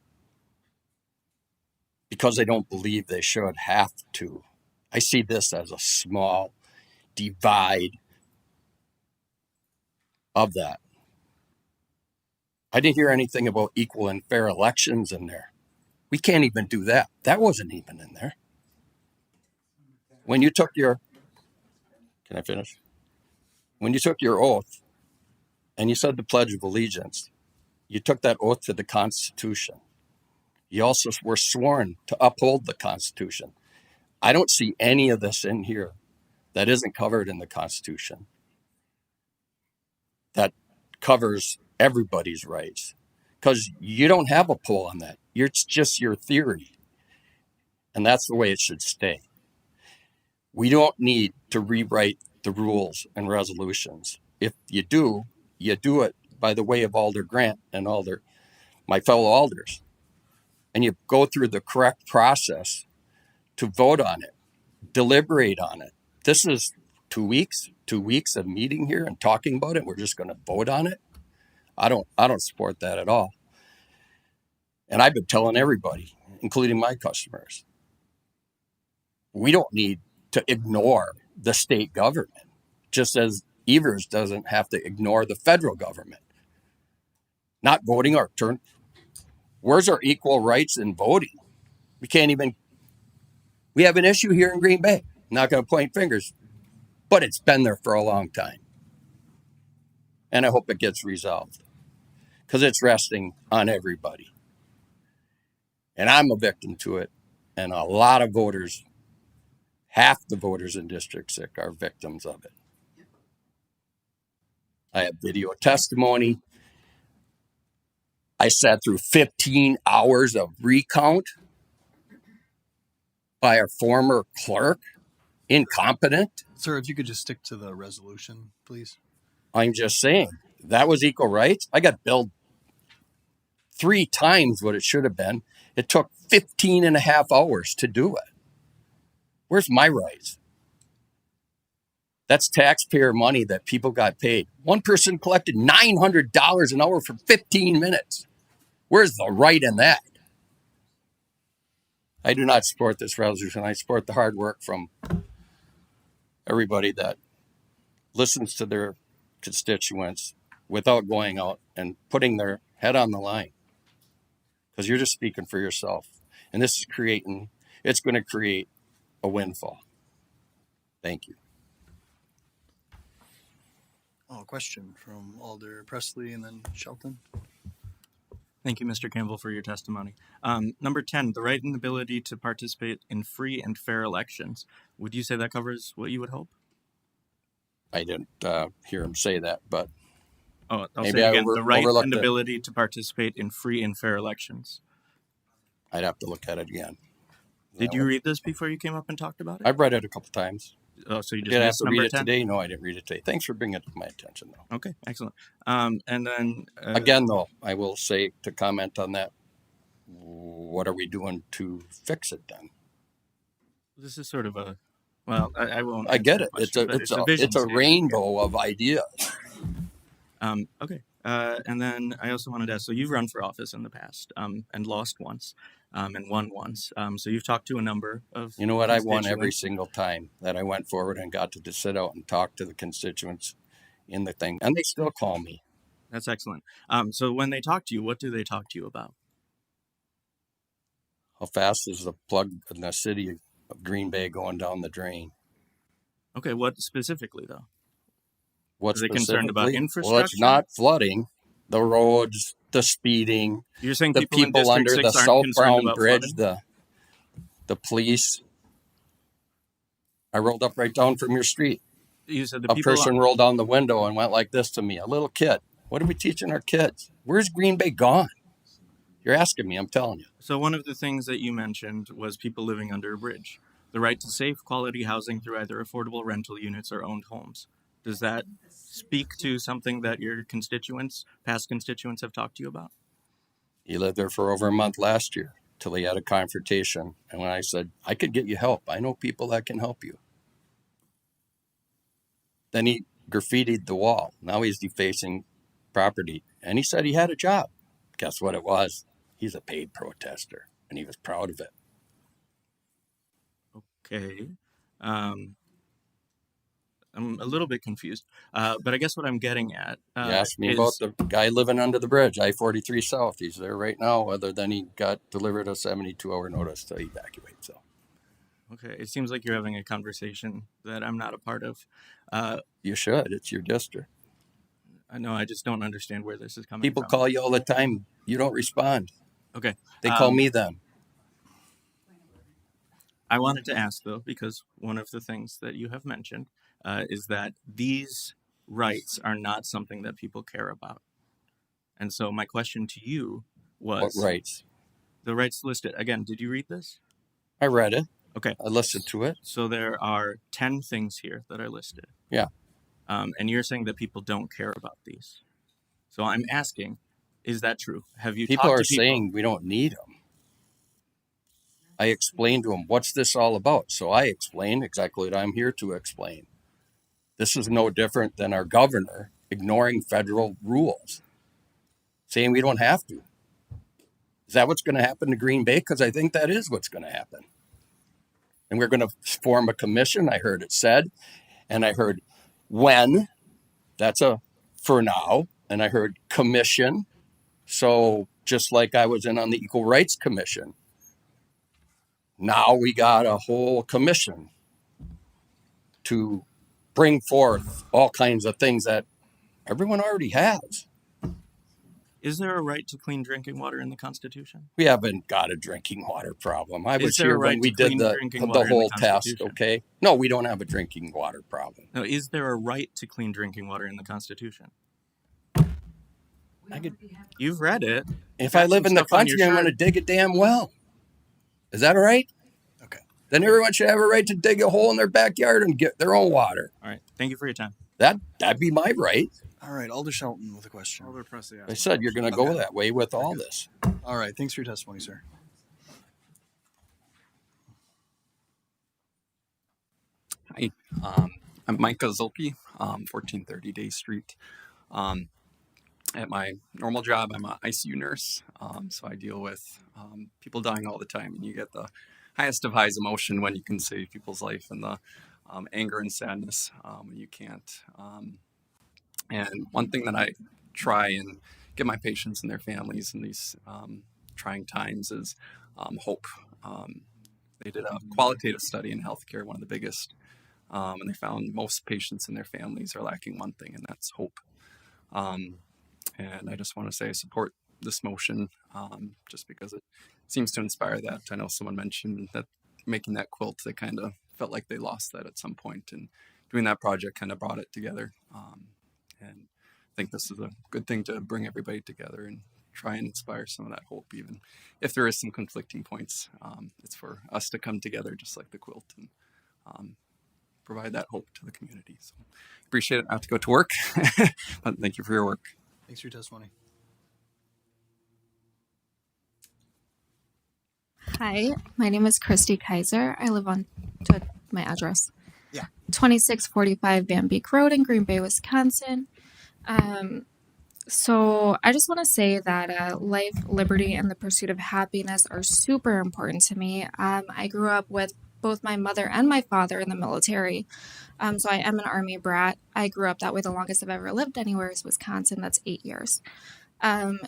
Speaker 16: because they don't believe they should have to. I see this as a small divide of that. I didn't hear anything about equal and fair elections in there. We can't even do that. That wasn't even in there. When you took your, can I finish? When you took your oath and you said the Pledge of Allegiance, you took that oath to the Constitution. You also were sworn to uphold the Constitution. I don't see any of this in here that isn't covered in the Constitution, that covers everybody's rights, because you don't have a pull on that. It's just your theory, and that's the way it should stay. We don't need to rewrite the rules and resolutions. If you do it by the way of Alder Grant and my fellow alders, and you go through the correct process to vote on it, deliberate on it. This is 2 weeks of meeting here and talking about it. We're just going to vote on it. I don't support that at all. And I've been telling everybody, including my customers, we don't need to ignore the state government, just as Evers doesn't have to ignore the federal government. Not voting our turn. Where's our equal rights in voting? We have an issue here in Green Bay. I'm not going to point fingers, but it's been there for a long time. And I hope it gets resolved. because it's resting on everybody. And I'm a victim to it. And a lot of voters, half the voters in District 6 are victims of it. I have video testimony. I sat through 15 hours of recount by a former clerk, incompetent.
Speaker 1: Sir, if you could just stick to the resolution, please.
Speaker 16: I'm just saying, that was equal rights. I got billed 3 times what it should have been. It took 15 and a half hours to do it. Where's my rights? That's taxpayer money that people got paid. One person collected $900 an hour for 15 minutes. Where's the right in that? I do not support this resolution. I support the hard work from everybody that listens to their constituents without going out and putting their head on the line. Because you're just speaking for yourself. And this is it's going to create a windfall. Thank you.
Speaker 1: Oh, question from Alder Presley and then Shelton.
Speaker 9: Thank you, Mr. Campbell, for your testimony. Number 10, the right and ability to participate in free and fair elections. Would you say that covers what you would hope?
Speaker 16: I didn't hear him say that, but
Speaker 9: I'll
Speaker 16: maybe
Speaker 9: say it again. The right
Speaker 16: overlooked
Speaker 9: and
Speaker 16: it.
Speaker 9: ability to participate in free and fair elections.
Speaker 16: I'd have to look at it again.
Speaker 9: Did you read this before you came up and talked about it?
Speaker 16: I've read it a couple times.
Speaker 9: Oh, so you just
Speaker 16: Did I have
Speaker 9: missed
Speaker 16: to
Speaker 9: number
Speaker 16: read it
Speaker 9: 10?
Speaker 16: today? No, I didn't read it today. Thanks for bringing it to my attention, though.
Speaker 9: Okay, excellent. And then
Speaker 16: Again, though, I will say to comment on that, what are we doing to fix it then?
Speaker 9: this is sort of a well, I won't.
Speaker 16: I get
Speaker 9: answer
Speaker 16: it.
Speaker 9: the question, but
Speaker 16: It's
Speaker 9: vision
Speaker 16: a
Speaker 9: statement.
Speaker 16: rainbow of ideas.
Speaker 9: Okay. And then I also wanted to ask, so you've run for office in the past, and lost once, and won once. So you've talked to a number of
Speaker 16: You know what? I won every
Speaker 9: constituents.
Speaker 16: single time that I went forward and got to sit out and talk to the constituents in the thing, and they still call me.
Speaker 9: That's excellent. So when they talk to you, what do they talk to you about?
Speaker 16: How fast is the plug in the city of Green Bay going down the drain?
Speaker 9: Okay, what specifically though?
Speaker 16: What's
Speaker 9: Are they concerned about
Speaker 16: specifically?
Speaker 9: infrastructure?
Speaker 16: Well, it's not flooding. The roads, the speeding,
Speaker 9: You're saying
Speaker 16: the
Speaker 9: people in
Speaker 16: people
Speaker 9: District
Speaker 16: under the
Speaker 9: 6 aren't concerned
Speaker 16: southbound
Speaker 9: about
Speaker 16: bridge,
Speaker 9: flooding?
Speaker 16: the police. I rolled up right down from your street.
Speaker 9: You said the
Speaker 16: A
Speaker 9: people
Speaker 16: person rolled down the window and went like this to me, a little kid. What are we teaching our kids? Where's Green Bay gone? You're asking me, I'm telling you.
Speaker 9: So one of the things that you mentioned was people living under a bridge. The right to safe, quality housing through either affordable rental units or owned homes. Does that speak to something that your constituents, past constituents, have talked to you about?
Speaker 16: He lived there for over a month last year till he had a confrontation. And when I said, I could get you help, I know people that can help you. Then he graffitied the wall. Now he's defacing property. And he said he had a job. Guess what it was? He's a paid protester, and he was proud of it.
Speaker 9: Okay. I'm a little bit confused, but I guess what I'm getting at
Speaker 16: You asked me
Speaker 9: is
Speaker 16: about the guy living under the bridge, I-43 South. He's there right now, other than he got delivered a 72-hour notice to evacuate. So
Speaker 9: okay. It seems like you're having a conversation that I'm not a part of.
Speaker 16: you should. It's your district.
Speaker 9: I know I just don't understand where this is coming
Speaker 16: People
Speaker 9: from.
Speaker 16: call you all the time. You don't respond.
Speaker 9: Okay.
Speaker 16: They call me them.
Speaker 9: I wanted to ask though, because one of the things that you have mentioned is that these rights are not something that people care about. And so my question to you was
Speaker 16: What rights?
Speaker 9: the rights listed. Again, did you read this?
Speaker 16: I read it.
Speaker 9: Okay.
Speaker 16: I listened to it.
Speaker 9: So there are 10 things here that are listed.
Speaker 16: Yeah.
Speaker 9: And you're saying that people don't care about these. So I'm asking, is that true? Have you
Speaker 16: People
Speaker 9: talked
Speaker 16: are
Speaker 9: to people?
Speaker 16: saying we don't need them. I explained to them, what's this all about? So I explained exactly what I'm here to explain. This is no different than our governor ignoring federal rules, saying we don't have to. Is that what's going to happen to Green Bay? Because I think that is what's going to happen. And we're going to form a commission, I heard it said, and I heard when, that's a for now, and I heard commission. So just like I was in on the Equal Rights Commission, now we got a whole commission to bring forth all kinds of things that everyone already has.
Speaker 9: Is there a right to clean drinking water in the Constitution?
Speaker 16: We haven't got a drinking water problem. I
Speaker 9: Is
Speaker 16: was
Speaker 9: there a
Speaker 16: here when
Speaker 9: right
Speaker 16: we
Speaker 9: to
Speaker 16: did
Speaker 9: clean
Speaker 16: the
Speaker 9: drinking water in the
Speaker 16: whole test.
Speaker 9: Constitution?
Speaker 16: Okay, no, we don't have a drinking water problem.
Speaker 9: No, is there a right to clean drinking water in the Constitution? You've read it.
Speaker 16: If I live in the country, I'm going to dig a damn well. Is that all right?
Speaker 1: Okay.
Speaker 16: Then everyone should have a right to dig a hole in their backyard and get their own water.
Speaker 9: All right. Thank you for your time.
Speaker 16: That'd be my right.
Speaker 1: All right, Alder Shelton with a question.
Speaker 11: Alder Presley.
Speaker 16: I said you're going to go that way with all this.
Speaker 1: All right, thanks for your testimony, sir.
Speaker 17: Hi, I'm Micah Zolke, 1430 Day Street. At my normal job, I'm an ICU nurse, so I deal with people dying all the time, and you get the highest of highs emotion when you can save people's life, and the anger and sadness when you can't. And one thing that I try and give my patients and their families in these trying times is hope. They did a qualitative study in healthcare, one of the biggest, and they found most patients and their families are lacking one thing, and that's hope. And I just want to say I support this motion just because it seems to inspire that. I know someone mentioned that making that quilt, they kind of felt like they lost that at some point, and doing that project kind of brought it together. And I think this is a good thing to bring everybody together and try and inspire some of that hope, even if there is some conflicting points. It's for us to come together just like the quilt and provide that hope to the community. So appreciate it. I have to go to work, but thank you for your work.
Speaker 1: Thanks for your testimony.
Speaker 18: Hi, my name is Christy Kaiser. I live on my address.
Speaker 1: Yeah.
Speaker 18: 2645 Van Beek Road in Green Bay, Wisconsin. So I just want to say that life, liberty, and the pursuit of happiness are super important to me. I grew up with both my mother and my father in the military. So I am an Army brat. I grew up that way. The longest I've ever lived anywhere is Wisconsin. That's 8 years.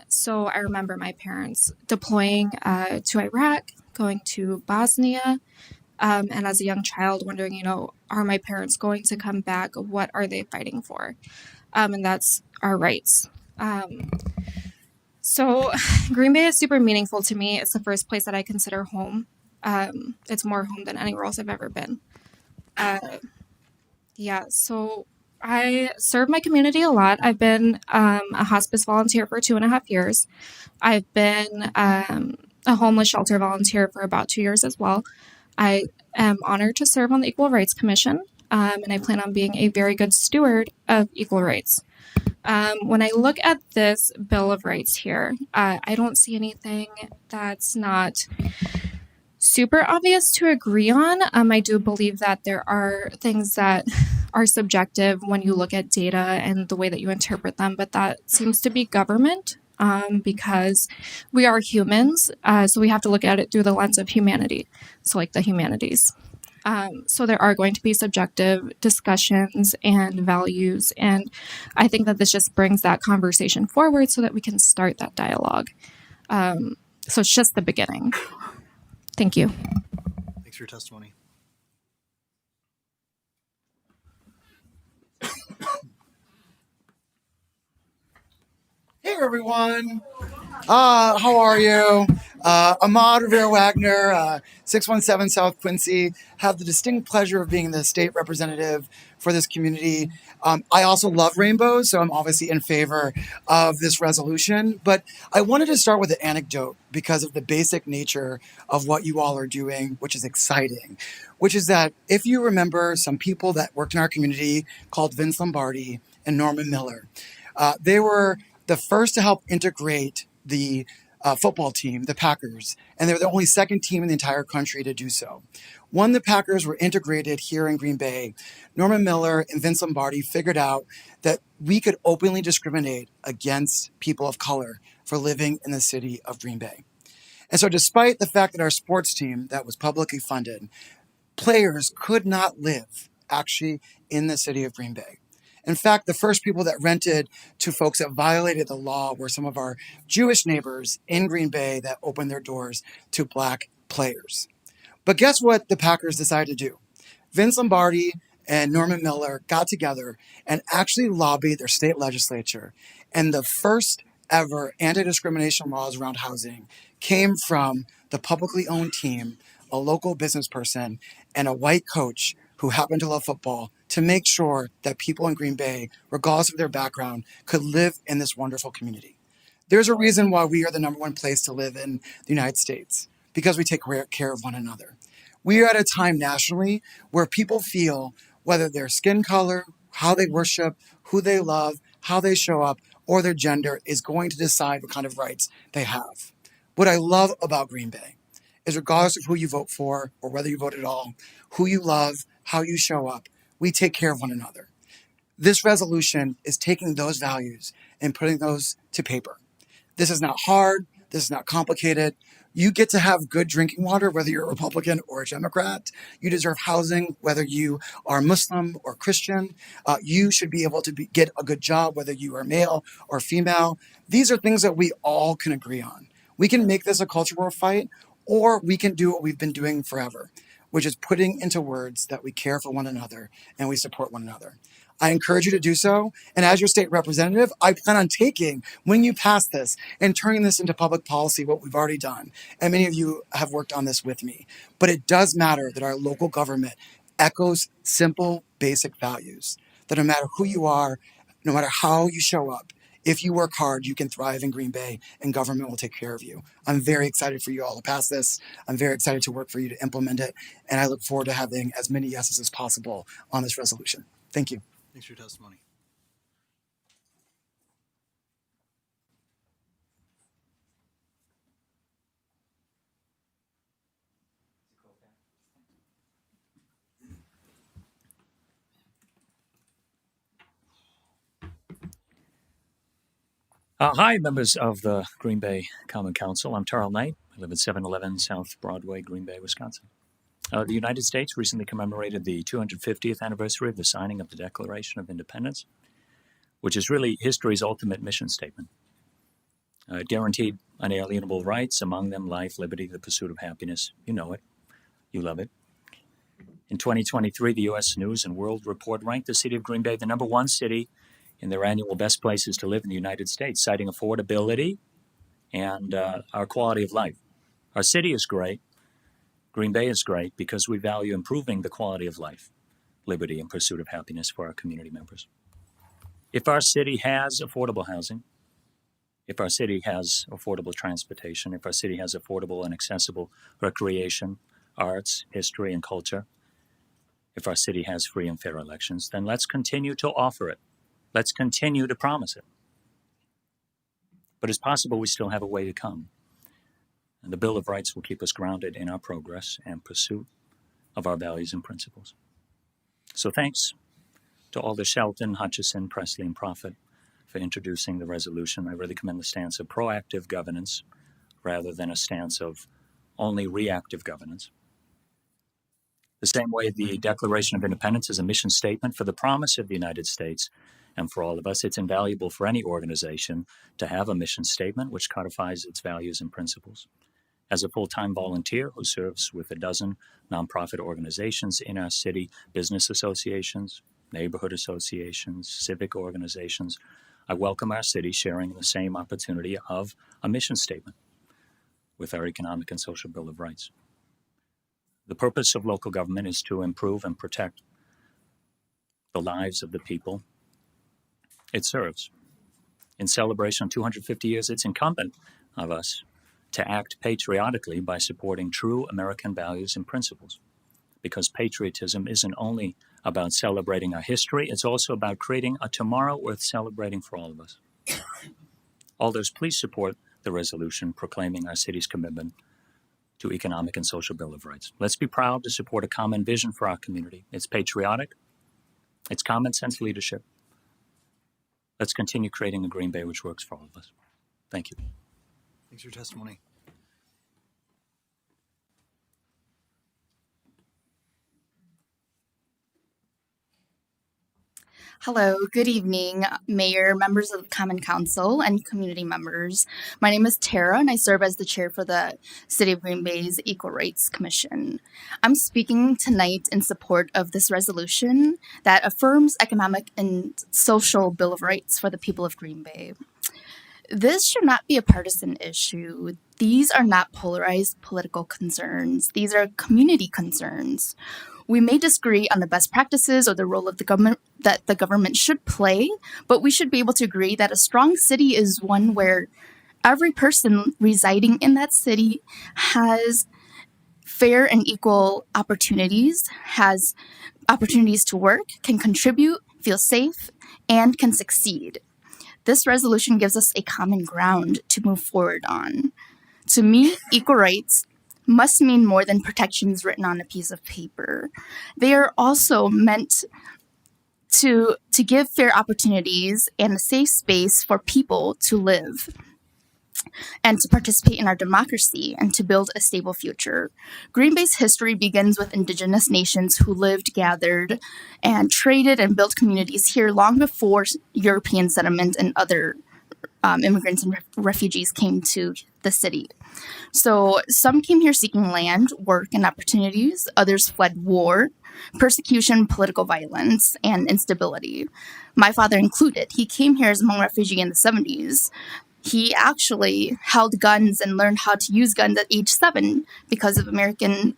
Speaker 18: So I remember my parents deploying to Iraq, going to Bosnia, and as a young child wondering, are my parents going to come back? What are they fighting for? And that's our rights. So Green Bay is super meaningful to me. It's the first place that I consider home. It's more home than anywhere else I've ever been. So I serve my community a lot. I've been a hospice volunteer for 2.5 years. I've been a homeless shelter volunteer for about 2 years as well. I am honored to serve on the Equal Rights Commission, and I plan on being a very good steward of equal rights. When I look at this Bill of Rights here, I don't see anything that's not super obvious to agree on. I do believe that there are things that are subjective when you look at data and the way that you interpret them, but that seems to be government because we are humans, so we have to look at it through the lens of humanity, so like the humanities. So there are going to be subjective discussions and values, and I think that this just brings that conversation forward so that we can start that dialogue. So it's just the beginning. Thank you.
Speaker 1: Thanks for your testimony.
Speaker 19: Hey everyone, how are you? Ahmad Rivera Wagner, 617 South Quincy. Have the distinct pleasure of being the state representative for this community. I also love rainbows, so I'm obviously in favor of this resolution. But I wanted to start with an anecdote because of the basic nature of what you all are doing, which is exciting, which is that if you remember some people that worked in our community called Vince Lombardi and Norman Miller, they were the first to help integrate the football team, the Packers, and they were the only second team in the entire country to do so. When the Packers were integrated here in Green Bay, Norman Miller and Vince Lombardi figured out that we could openly discriminate against people of color for living in the city of Green Bay. And so despite the fact that our sports team that was publicly funded, players could not live actually in the city of Green Bay. In fact, the first people that rented to folks that violated the law were some of our Jewish neighbors in Green Bay that opened their doors to Black players. But guess what the Packers decided to do? Vince Lombardi and Norman Miller got together and actually lobbied their state legislature. And the first ever anti-discrimination laws around housing came from the publicly owned team, a local business person, and a white coach who happened to love football to make sure that people in Green Bay, regardless of their background, could live in this wonderful community. There's a reason why we are the number one place to live in the United States, because we take care of one another. We are at a time nationally where people feel whether their skin color, how they worship, who they love, how they show up, or their gender is going to decide what kind of rights they have. What I love about Green Bay is regardless of who you vote for or whether you vote at all, who you love, how you show up, we take care of one another. This resolution is taking those values and putting those to paper. This is not hard. This is not complicated. You get to have good drinking water, whether you're a Republican or a Democrat. You deserve housing, whether you are Muslim or Christian. You should be able to get a good job, whether you are male or female. These are things that we all can agree on. We can make this a culture war fight, or we can do what we've been doing forever, which is putting into words that we care for one another and we support one another. I encourage you to do so. And as your state representative, I plan on taking, when you pass this, and turning this into public policy, what we've already done. And many of you have worked on this with me. But it does matter that our local government echoes simple, basic values. That no matter who you are, no matter how you show up, if you work hard, you can thrive in Green Bay and government will take care of you. I'm very excited for you all to pass this. I'm very excited to work for you to implement it. And I look forward to having as many yeses as possible on this resolution. Thank you.
Speaker 1: Thanks for your testimony.
Speaker 20: Hi, members of the Green Bay Common Council. I'm Tarl Knight. I live at 711 South Broadway, Green Bay, Wisconsin. The United States recently commemorated the 250th anniversary of the signing of the Declaration of Independence, which is really history's ultimate mission statement. It guaranteed unalienable rights, among them life, liberty, the pursuit of happiness. You know it. You love it. In 2023, the U.S. News and World Report ranked the city of Green Bay the #1 city in their annual Best Places to Live in the United States, citing affordability and our quality of life. Our city is great. Green Bay is great because we value improving the quality of life, liberty, and pursuit of happiness for our community members. If our city has affordable housing, if our city has affordable transportation, if our city has affordable and accessible recreation, arts, history, and culture, if our city has free and fair elections, then let's continue to offer it. Let's continue to promise it. But it's possible we still have a way to come. And the Bill of Rights will keep us grounded in our progress and pursuit of our values and principles. So thanks to Alder Shelton, Hutchison, Presley, and Prophet for introducing the resolution. I really commend the stance of proactive governance rather than a stance of only reactive governance. The same way the Declaration of Independence is a mission statement for the promise of the United States and for all of us, it's invaluable for any organization to have a mission statement which codifies its values and principles. As a full-time volunteer who serves with a dozen nonprofit organizations in our city, business associations, neighborhood associations, civic organizations, I welcome our city sharing the same opportunity of a mission statement with our Economic and Social Bill of Rights. The purpose of local government is to improve and protect the lives of the people it serves. In celebration of 250 years, it's incumbent of us to act patriotically by supporting true American values and principles. Because patriotism isn't only about celebrating our history, it's also about creating a tomorrow worth celebrating for all of us. Alders, please support the resolution proclaiming our city's commitment to Economic and Social Bill of Rights. Let's be proud to support a common vision for our community. It's patriotic, it's common sense leadership. Let's continue creating a Green Bay which works for all of us. Thank you.
Speaker 1: Thanks for your testimony.
Speaker 21: Hello, good evening, Mayor, members of the Common Council, and community members. My name is Tara, and I serve as the chair for the City of Green Bay's Equal Rights Commission. I'm speaking tonight in support of this resolution that affirms economic and social Bill of Rights for the people of Green Bay. This should not be a partisan issue. These are not polarized political concerns. These are community concerns. We may disagree on the best practices or the role of the government that the government should play, but we should be able to agree that a strong city is one where every person residing in that city has fair and equal opportunities, has opportunities to work, can contribute, feel safe, and can succeed. This resolution gives us a common ground to move forward on. To me, equal rights must mean more than protections written on a piece of paper. They are also meant to give fair opportunities and a safe space for people to live and to participate in our democracy and to build a stable future. Green Bay's history begins with indigenous nations who lived, gathered, and traded and built communities here long before European settlement and other immigrants and refugees came to the city. So some came here seeking land, work, and opportunities. Others fled war, persecution, political violence, and instability. My father included. He came here as a Hmong refugee in the 70s. He actually held guns and learned how to use guns at age 7 because of American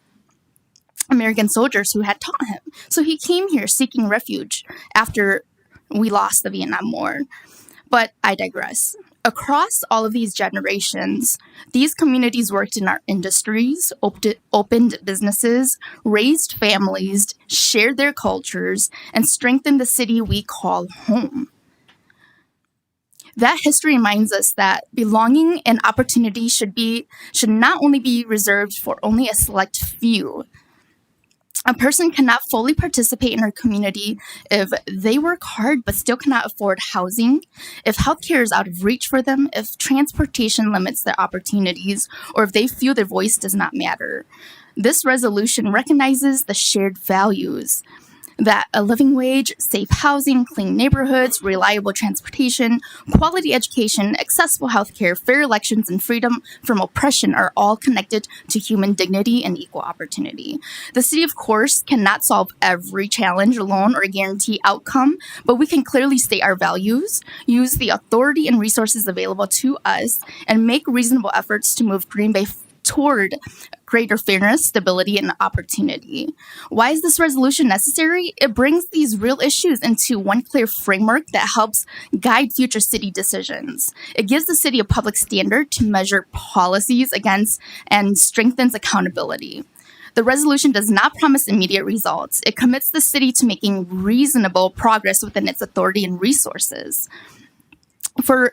Speaker 21: soldiers who had taught him. So he came here seeking refuge after we lost the Vietnam War. But I digress. Across all of these generations, these communities worked in our industries, opened businesses, raised families, shared their cultures, and strengthened the city we call home. That history reminds us that belonging and opportunity should not only be reserved for only a select few. A person cannot fully participate in our community if they work hard but still cannot afford housing, if healthcare is out of reach for them, if transportation limits their opportunities, or if they feel their voice does not matter. This resolution recognizes the shared values that a living wage, safe housing, clean neighborhoods, reliable transportation, quality education, accessible healthcare, fair elections, and freedom from oppression are all connected to human dignity and equal opportunity. The city, of course, cannot solve every challenge alone or guarantee outcome, but we can clearly state our values, use the authority and resources available to us, and make reasonable efforts to move Green Bay toward greater fairness, stability, and opportunity. Why is this resolution necessary? It brings these real issues into one clear framework that helps guide future city decisions. It gives the city a public standard to measure policies against and strengthens accountability. The resolution does not promise immediate results. It commits the city to making reasonable progress within its authority and resources. For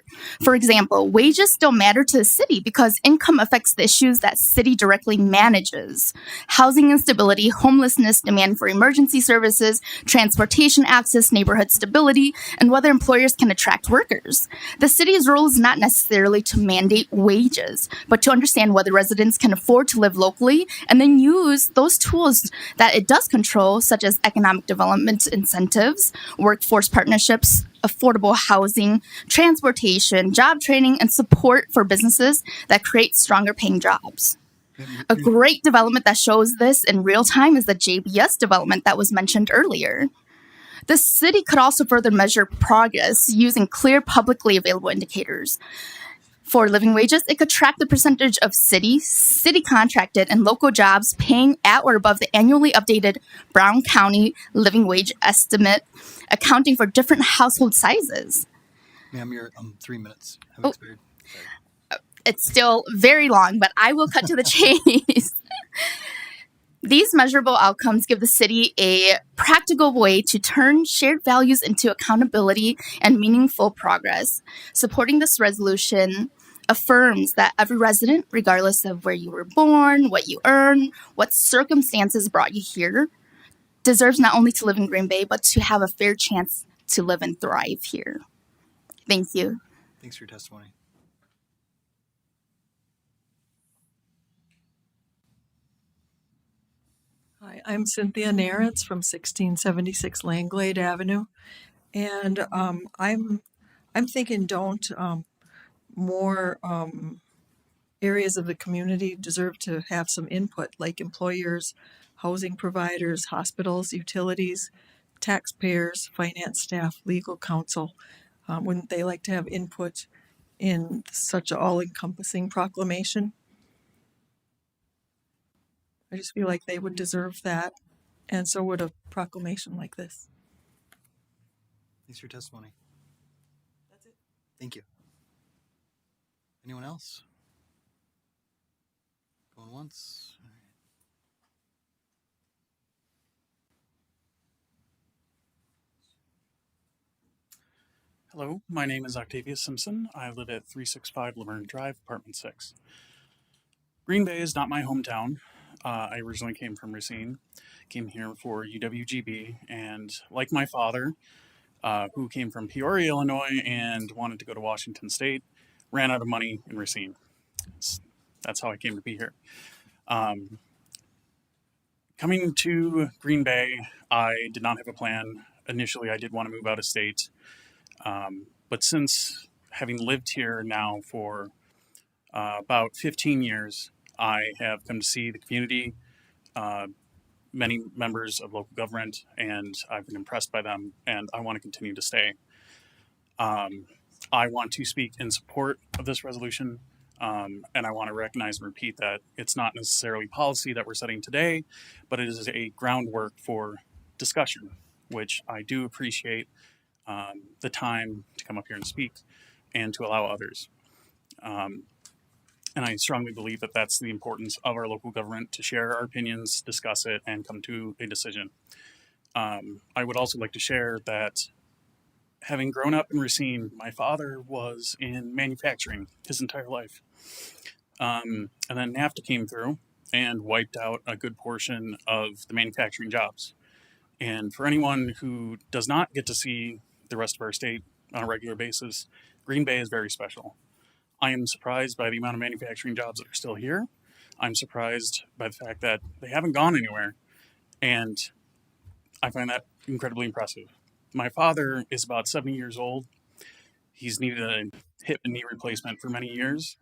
Speaker 21: example, wages still matter to the city because income affects the issues that city directly manages. Housing instability, homelessness, demand for emergency services, transportation access, neighborhood stability, and whether employers can attract workers. The city's role is not necessarily to mandate wages, but to understand whether residents can afford to live locally and then use those tools that it does control, such as economic development incentives, workforce partnerships, affordable housing, transportation, job training, and support for businesses that create stronger paying jobs. A great development that shows this in real time is the JBS development that was mentioned earlier. The city could also further measure progress using clear publicly available indicators. For living wages, it could track the percentage of city contracted, and local jobs paying at or above the annually updated Brown County living wage estimate, accounting for different household sizes.
Speaker 1: Ma'am, you're 3 minutes. Have expired.
Speaker 21: It's still very long, but I will cut to the chase. These measurable outcomes give the city a practical way to turn shared values into accountability and meaningful progress. Supporting this resolution affirms that every resident, regardless of where you were born, what you earn, what circumstances brought you here, deserves not only to live in Green Bay, but to have a fair chance to live and thrive here. Thank you.
Speaker 1: Thanks for your testimony.
Speaker 6: Hi, I'm Cynthia Narentz from 1676 Langlade Avenue, and I'm thinking don't more areas of the community deserve to have some input, like employers, housing providers, hospitals, utilities, taxpayers, finance staff, legal counsel. Wouldn't they like to have input in such an all-encompassing proclamation. I just feel like they would deserve that, and so would a proclamation like this.
Speaker 1: Thanks for your testimony. That's it. Thank you. Anyone else? Going once. All right.
Speaker 4: Hello, my name is Octavius Simpson. I live at 365 Laverne Drive, Apartment 6. Green Bay is not my hometown. I originally came from Racine, came here for UWGB, and like my father, who came from Peoria, Illinois, and wanted to go to Washington State, ran out of money in Racine. That's how I came to be here. Coming to Green Bay, I did not have a plan. Initially, I did want to move out of state. But since having lived here now for about 15 years, I have come to see the community, many members of local government, and I've been impressed by them, and I want to continue to stay. I want to speak in support of this resolution, and I want to recognize and repeat that it's not necessarily policy that we're setting today, but it is a groundwork for discussion, which I do appreciate the time to come up here and speak and to allow others. And I strongly believe that that's the importance of our local government, to share our opinions, discuss it, and come to a decision. I would also like to share that having grown up in Racine, my father was in manufacturing his entire life. And then NAFTA came through and wiped out a good portion of the manufacturing jobs. And for anyone who does not get to see the rest of our state on a regular basis, Green Bay is very special. I am surprised by the amount of manufacturing jobs that are still here. I'm surprised by the fact that they haven't gone anywhere. And I find that incredibly impressive. My father is about 70 years old. He's needed a hip and knee replacement for many years,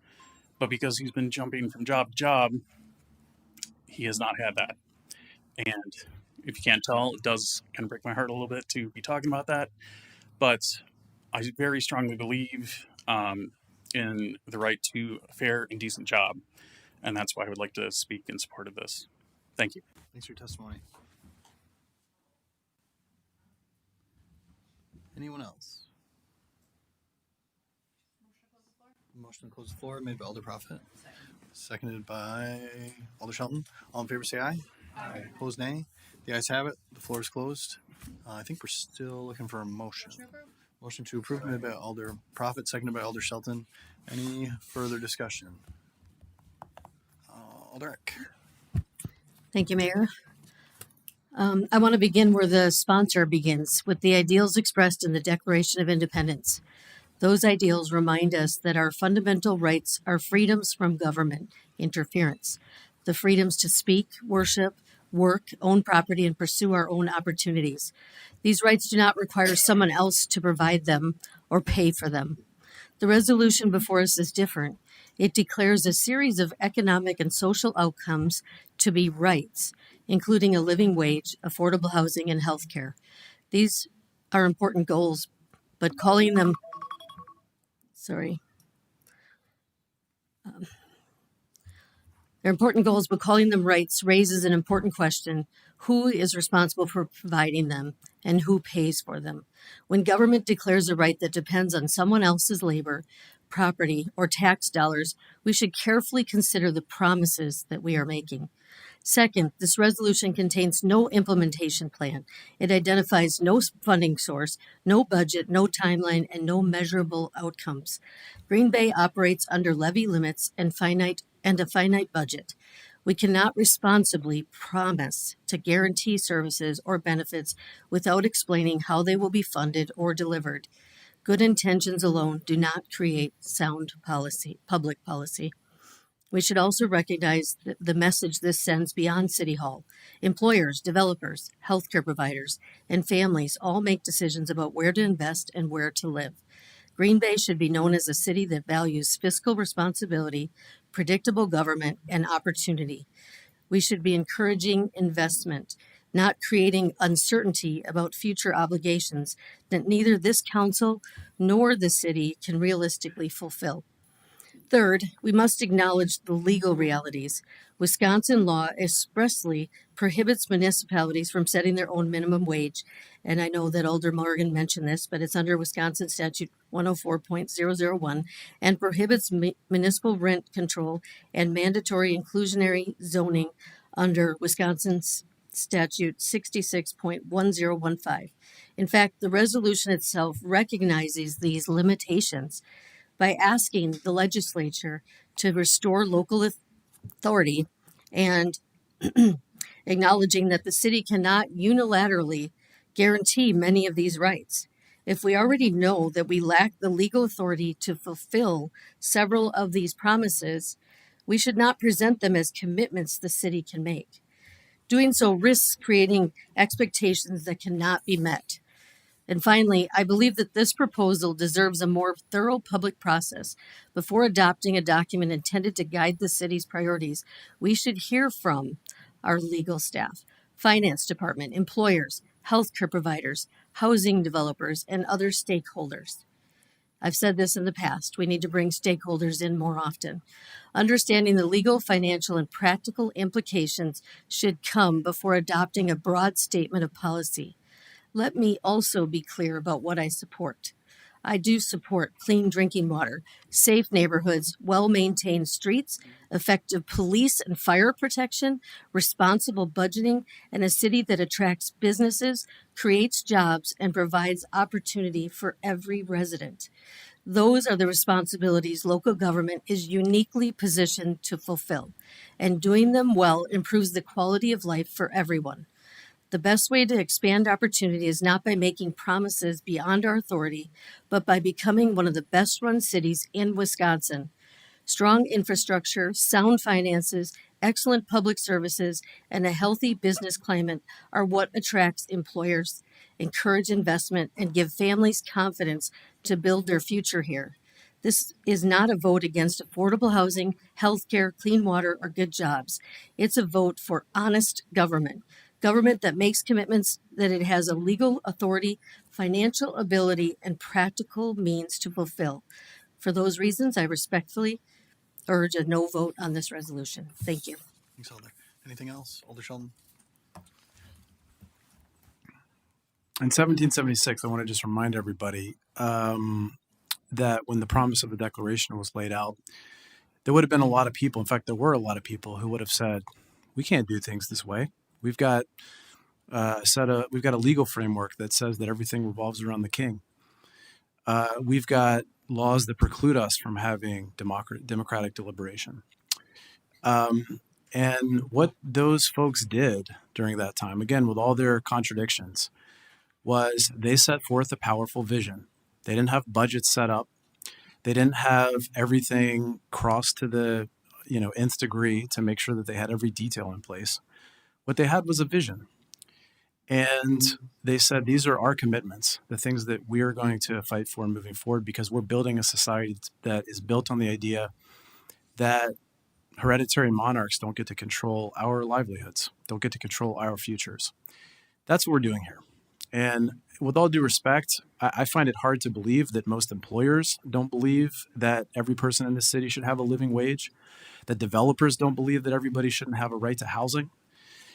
Speaker 4: but because he's been jumping from job to job, he has not had that. And if you can't tell, it does kind of break my heart a little bit to be talking about that. But I very strongly believe in the right to a fair and decent job. And that's why I would like to speak in support of this. Thank you.
Speaker 1: Thanks for your testimony. Anyone else? Motion to close the floor made by Alder Prophet. Seconded by Alder Shelton. All in favor say aye. Aye. Opposed nay. The ayes have it. The floor is closed. I think we're still looking for a motion. Motion to approve made by Alder Prophet, seconded by Alder Shelton. Any further discussion? Alderic.
Speaker 22: Thank you, Mayor. I want to begin where the sponsor begins, with the ideals expressed in the Declaration of Independence. Those ideals remind us that our fundamental rights are freedoms from government interference, the freedoms to speak, worship, work, own property, and pursue our own opportunities. These rights do not require someone else to provide them or pay for them. The resolution before us is different. It declares a series of economic and social outcomes to be rights, including a living wage, affordable housing, and health care. These are important goals, but calling them they're important goals, but calling them rights raises an important question. Who is responsible for providing them, and who pays for them? When government declares a right that depends on someone else's labor, property, or tax dollars, we should carefully consider the promises that we are making. Second, this resolution contains no implementation plan. It identifies no funding source, no budget, no timeline, and no measurable outcomes. Green Bay operates under levy limits and a finite budget. We cannot responsibly promise to guarantee services or benefits without explaining how they will be funded or delivered. Good intentions alone do not create sound public policy. We should also recognize the message this sends beyond City Hall. Employers, developers, healthcare providers, and families all make decisions about where to invest and where to live. Green Bay should be known as a city that values fiscal responsibility, predictable government, and opportunity. We should be encouraging investment, not creating uncertainty about future obligations that neither this council nor the city can realistically fulfill. Third, we must acknowledge the legal realities. Wisconsin law expressly prohibits municipalities from setting their own minimum wage. And I know that Alder Morgan mentioned this, but it's under Wisconsin Statute 104.001 and prohibits municipal rent control and mandatory inclusionary zoning under Wisconsin's Statute 66.1015. In fact, the resolution itself recognizes these limitations by asking the legislature to restore local authority and acknowledging that the city cannot unilaterally guarantee many of these rights. If we already know that we lack the legal authority to fulfill several of these promises, we should not present them as commitments the city can make. Doing so risks creating expectations that cannot be met. And finally, I believe that this proposal deserves a more thorough public process. Before adopting a document intended to guide the city's priorities, we should hear from our legal staff, finance department, employers, healthcare providers, housing developers, and other stakeholders. I've said this in the past. We need to bring stakeholders in more often. Understanding the legal, financial, and practical implications should come before adopting a broad statement of policy. Let me also be clear about what I support. I do support clean drinking water, safe neighborhoods, well-maintained streets, effective police and fire protection, responsible budgeting, and a city that attracts businesses, creates jobs, and provides opportunity for every resident. Those are the responsibilities local government is uniquely positioned to fulfill, and doing them well improves the quality of life for everyone. The best way to expand opportunity is not by making promises beyond our authority, but by becoming one of the best run cities in Wisconsin. Strong infrastructure, sound finances, excellent public services, and a healthy business climate are what attracts employers, encourage investment, and give families confidence to build their future here. This is not a vote against affordable housing, healthcare, clean water, or good jobs. It's a vote for honest government. Government that makes commitments that it has a legal authority, financial ability, and practical means to fulfill. For those reasons, I respectfully urge a no vote on this resolution. Thank you.
Speaker 1: Thanks, Alder. Anything else? Alder Sheldon?
Speaker 11: In 1776, I want to just remind everybody that when the promise of the Declaration was laid out, there would have been a lot of people. In fact, there were a lot of people who would have said, "We can't do things this way. We've got we've got a legal framework that says that everything revolves around the king. We've got laws that preclude us from having democratic deliberation." And what those folks did during that time, again, with all their contradictions, was they set forth a powerful vision. They didn't have budgets set up. They didn't have everything crossed to the nth degree to make sure that they had every detail in place. What they had was a vision. And they said, these are our commitments, the things that we are going to fight for moving forward, because we're building a society that is built on the idea that hereditary monarchs don't get to control our livelihoods, don't get to control our futures. That's what we're doing here. And with all due respect, I find it hard to believe that most employers don't believe that every person in the city should have a living wage, that developers don't believe that everybody shouldn't have a right to housing.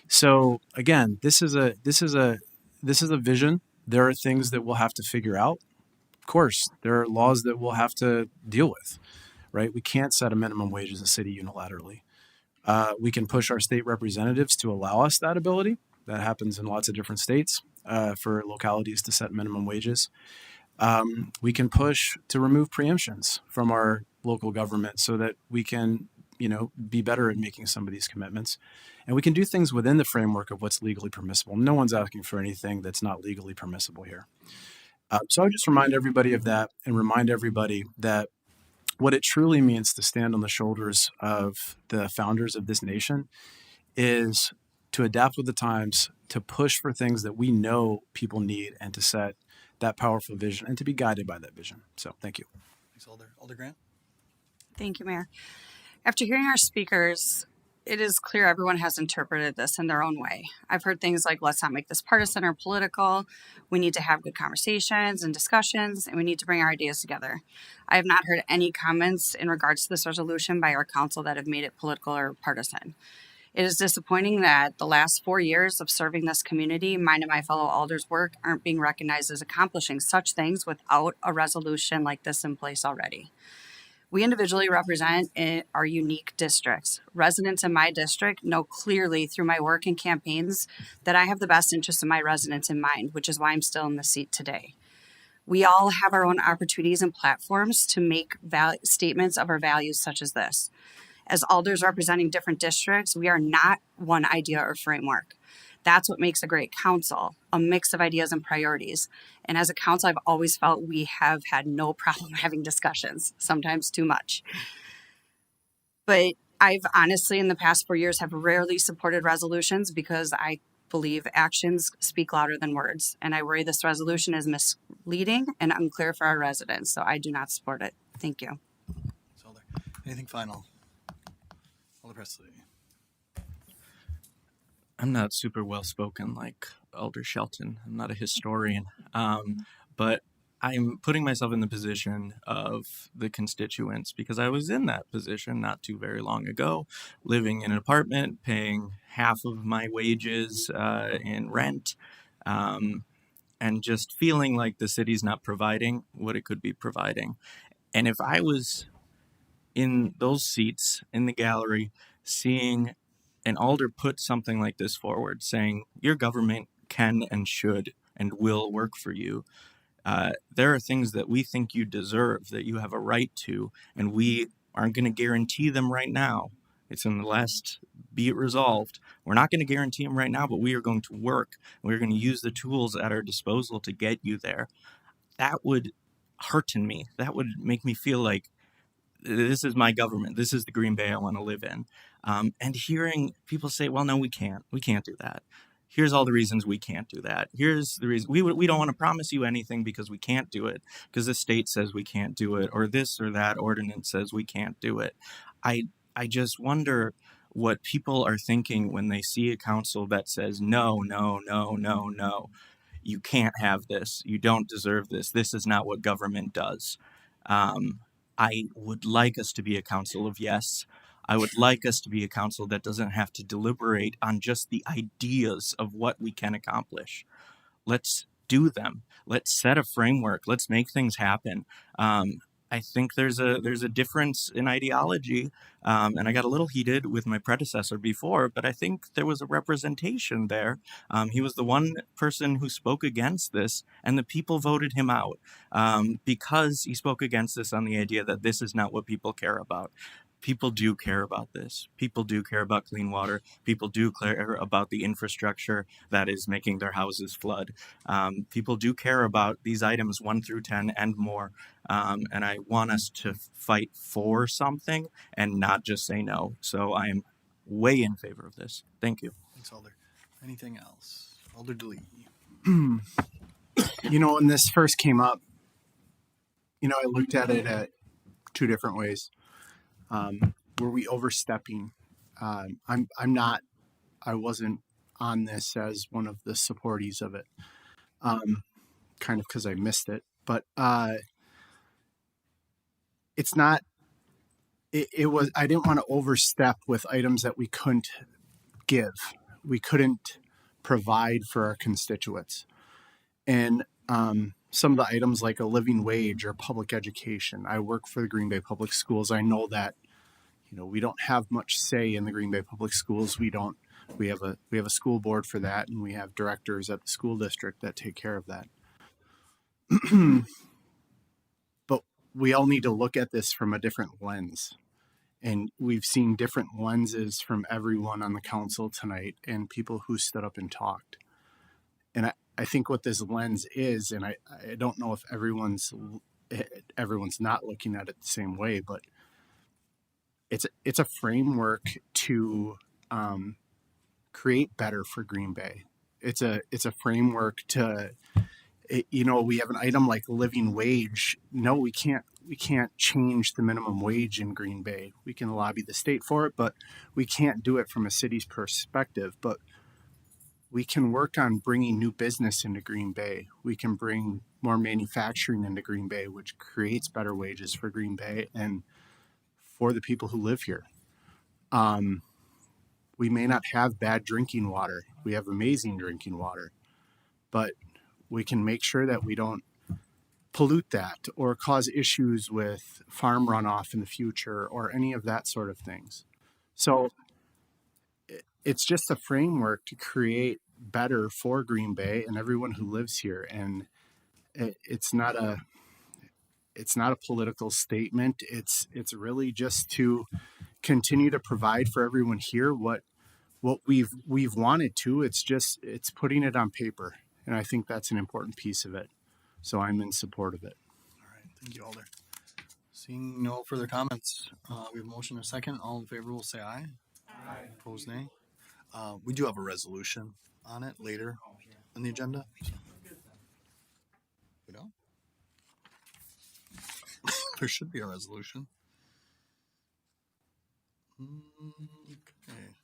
Speaker 11: So again, this is a vision. There are things that we'll have to figure out. Of course, there are laws that we'll have to deal with, right? We can't set a minimum wage as a city unilaterally. We can push our state representatives to allow us that ability. That happens in lots of different states for localities to set minimum wages. We can push to remove preemptions from our local government so that we can be better at making some of these commitments. And we can do things within the framework of what's legally permissible. No one's asking for anything that's not legally permissible here. So I would just remind everybody of that and remind everybody that what it truly means to stand on the shoulders of the founders of this nation is to adapt with the times, to push for things that we know people need, and to set that powerful vision and to be guided by that vision. So thank you.
Speaker 1: Thanks, Alder. Alder Grant?
Speaker 3: Thank you, Mayor. After hearing our speakers, it is clear everyone has interpreted this in their own way. I've heard things like, let's not make this partisan or political. We need to have good conversations and discussions, and we need to bring our ideas together. I have not heard any comments in regards to this resolution by our council that have made it political or partisan. It is disappointing that the last 4 years of serving this community, mine and my fellow alders' work, aren't being recognized as accomplishing such things without a resolution like this in place already. We individually represent our unique districts. Residents in my district know clearly through my work and campaigns that I have the best interests of my residents in mind, which is why I'm still in the seat today. We all have our own opportunities and platforms to make statements of our values such as this. As alders representing different districts, we are not one idea or framework. That's what makes a great council, a mix of ideas and priorities. And as a council, I've always felt we have had no problem having discussions, sometimes too much. But I've honestly, in the past 4 years, have rarely supported resolutions because I believe actions speak louder than words. And I worry this resolution is misleading and unclear for our residents, so I do not support it. Thank you.
Speaker 1: Anything final? Alder Presley.
Speaker 9: I'm not super well spoken like Alder Shelton. I'm not a historian, but I'm putting myself in the position of the constituents because I was in that position not too very long ago, living in an apartment, paying half of my wages in rent, and just feeling like the city's not providing what it could be providing. And if I was in those seats in the gallery, seeing an alder put something like this forward, saying your government can and should and will work for you. There are things that we think you deserve, that you have a right to, and we aren't going to guarantee them right now. It's in the last be it resolved. We're not going to guarantee them right now, but we are going to work. We're going to use the tools at our disposal to get you there. That would hearten me. That would make me feel like this is my government. This is the Green Bay I want to live in. And hearing people say, well, no, we can't do that. Here's all the reasons we can't do that. Here's the reason we don't want to promise you anything because we can't do it because the state says we can't do it or this or that ordinance says we can't do it. I just wonder what people are thinking when they see a council that says, no, no, no, no, no. You can't have this. You don't deserve this. This is not what government does. I would like us to be a council of yes. I would like us to be a council that doesn't have to deliberate on just the ideas of what we can accomplish. Let's do them. Let's set a framework. Let's make things happen. I think there's a difference in ideology, and I got a little heated with my predecessor before, but I think there was a representation there. He was the one person who spoke against this, and the people voted him out because he spoke against this on the idea that this is not what people care about. People do care about this. People do care about clean water. People do care about the infrastructure that is making their houses flood. People do care about these items 1 through 10 and more. And I want us to fight for something and not just say no. So I am way in favor of this. Thank you.
Speaker 1: Thanks, Alder. Anything else? Alder DeLee.
Speaker 7: When this first came up, I looked at it at two different ways. Were we overstepping? I wasn't on this as one of the supportees of it, kind of because I missed it, but it's not, it was, I didn't want to overstep with items that we couldn't give. We couldn't provide for our constituents. And some of the items like a living wage or public education. I work for the Green Bay Public Schools. I know that, we don't have much say in the Green Bay Public Schools. We have a school board for that, and we have directors at the school district that take care of that. But we all need to look at this from a different lens. And we've seen different lenses from everyone on the council tonight and people who stood up and talked. And I think what this lens is, and I don't know if everyone's not looking at it the same way, but it's a framework to create better for Green Bay. It's a framework to, we have an item like living wage. No, we can't we can't change the minimum wage in Green Bay. We can lobby the state for it, but we can't do it from a city's perspective. But we can work on bringing new business into Green Bay. We can bring more manufacturing into Green Bay, which creates better wages for Green Bay and for the people who live here. We may not have bad drinking water. We have amazing drinking water, but we can make sure that we don't pollute that or cause issues with farm runoff in the future or any of that sort of things. So it's just a framework to create better for Green Bay and everyone who lives here. And it's not a political statement. It's really just to continue to provide for everyone here what we've wanted to. It's putting it on paper, and I think that's an important piece of it. So I'm in support of it.
Speaker 1: All right, thank you, Alder. Seeing no further comments, we have a motion and a second. All in favor will say aye. Aye. Opposed, nay. We do have a resolution on it later in the agenda. We don't? There should be a resolution. Okay.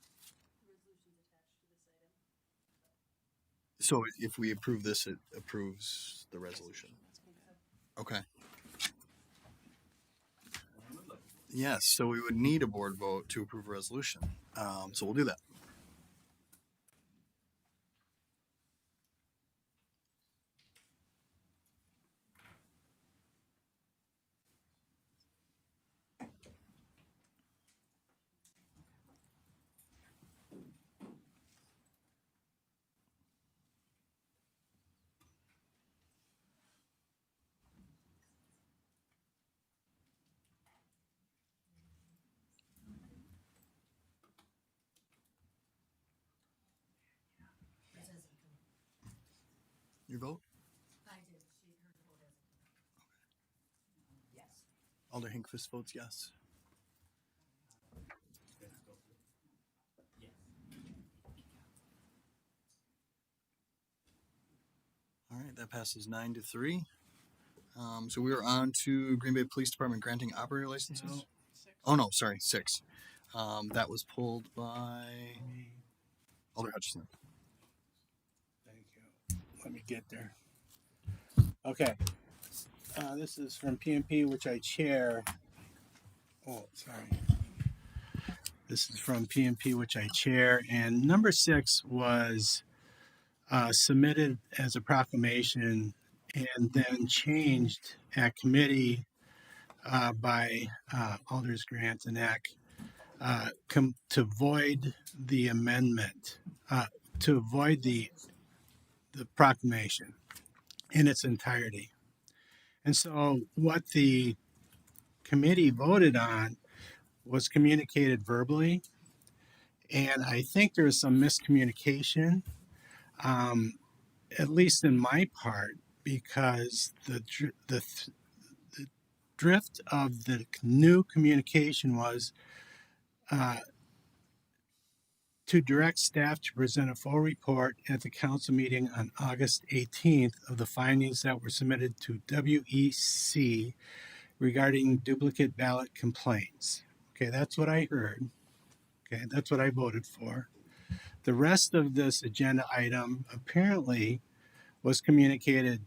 Speaker 1: So if we approve this, it approves the resolution. Okay. Yes, so we would need a board vote to approve a resolution. So we'll do that. Your vote? I did. Her vote hasn't. Yes. Alder Hinkfist votes yes. All right, that passes 9-3. So we are on to Green Bay Police Department granting operator licenses. No, 6. Oh no, sorry, 6. That was pulled by Alder Hutchison.
Speaker 7: Let me get there. Okay. This is from PNP, which I chair. Oh, sorry. This is from PNP, which I chair. And number 6 was submitted as a proclamation and then changed at committee by Alders Grant and Eck to void the amendment, to avoid the proclamation in its entirety. And so what the committee voted on was communicated verbally, and I think there was some miscommunication, at least in my part, because the drift of the new communication was to direct staff to present a full report at the council meeting on August 18th of the findings that were submitted to WEC regarding duplicate ballot complaints. Okay, that's what I heard. Okay, that's what I voted for. The rest of this agenda item apparently was communicated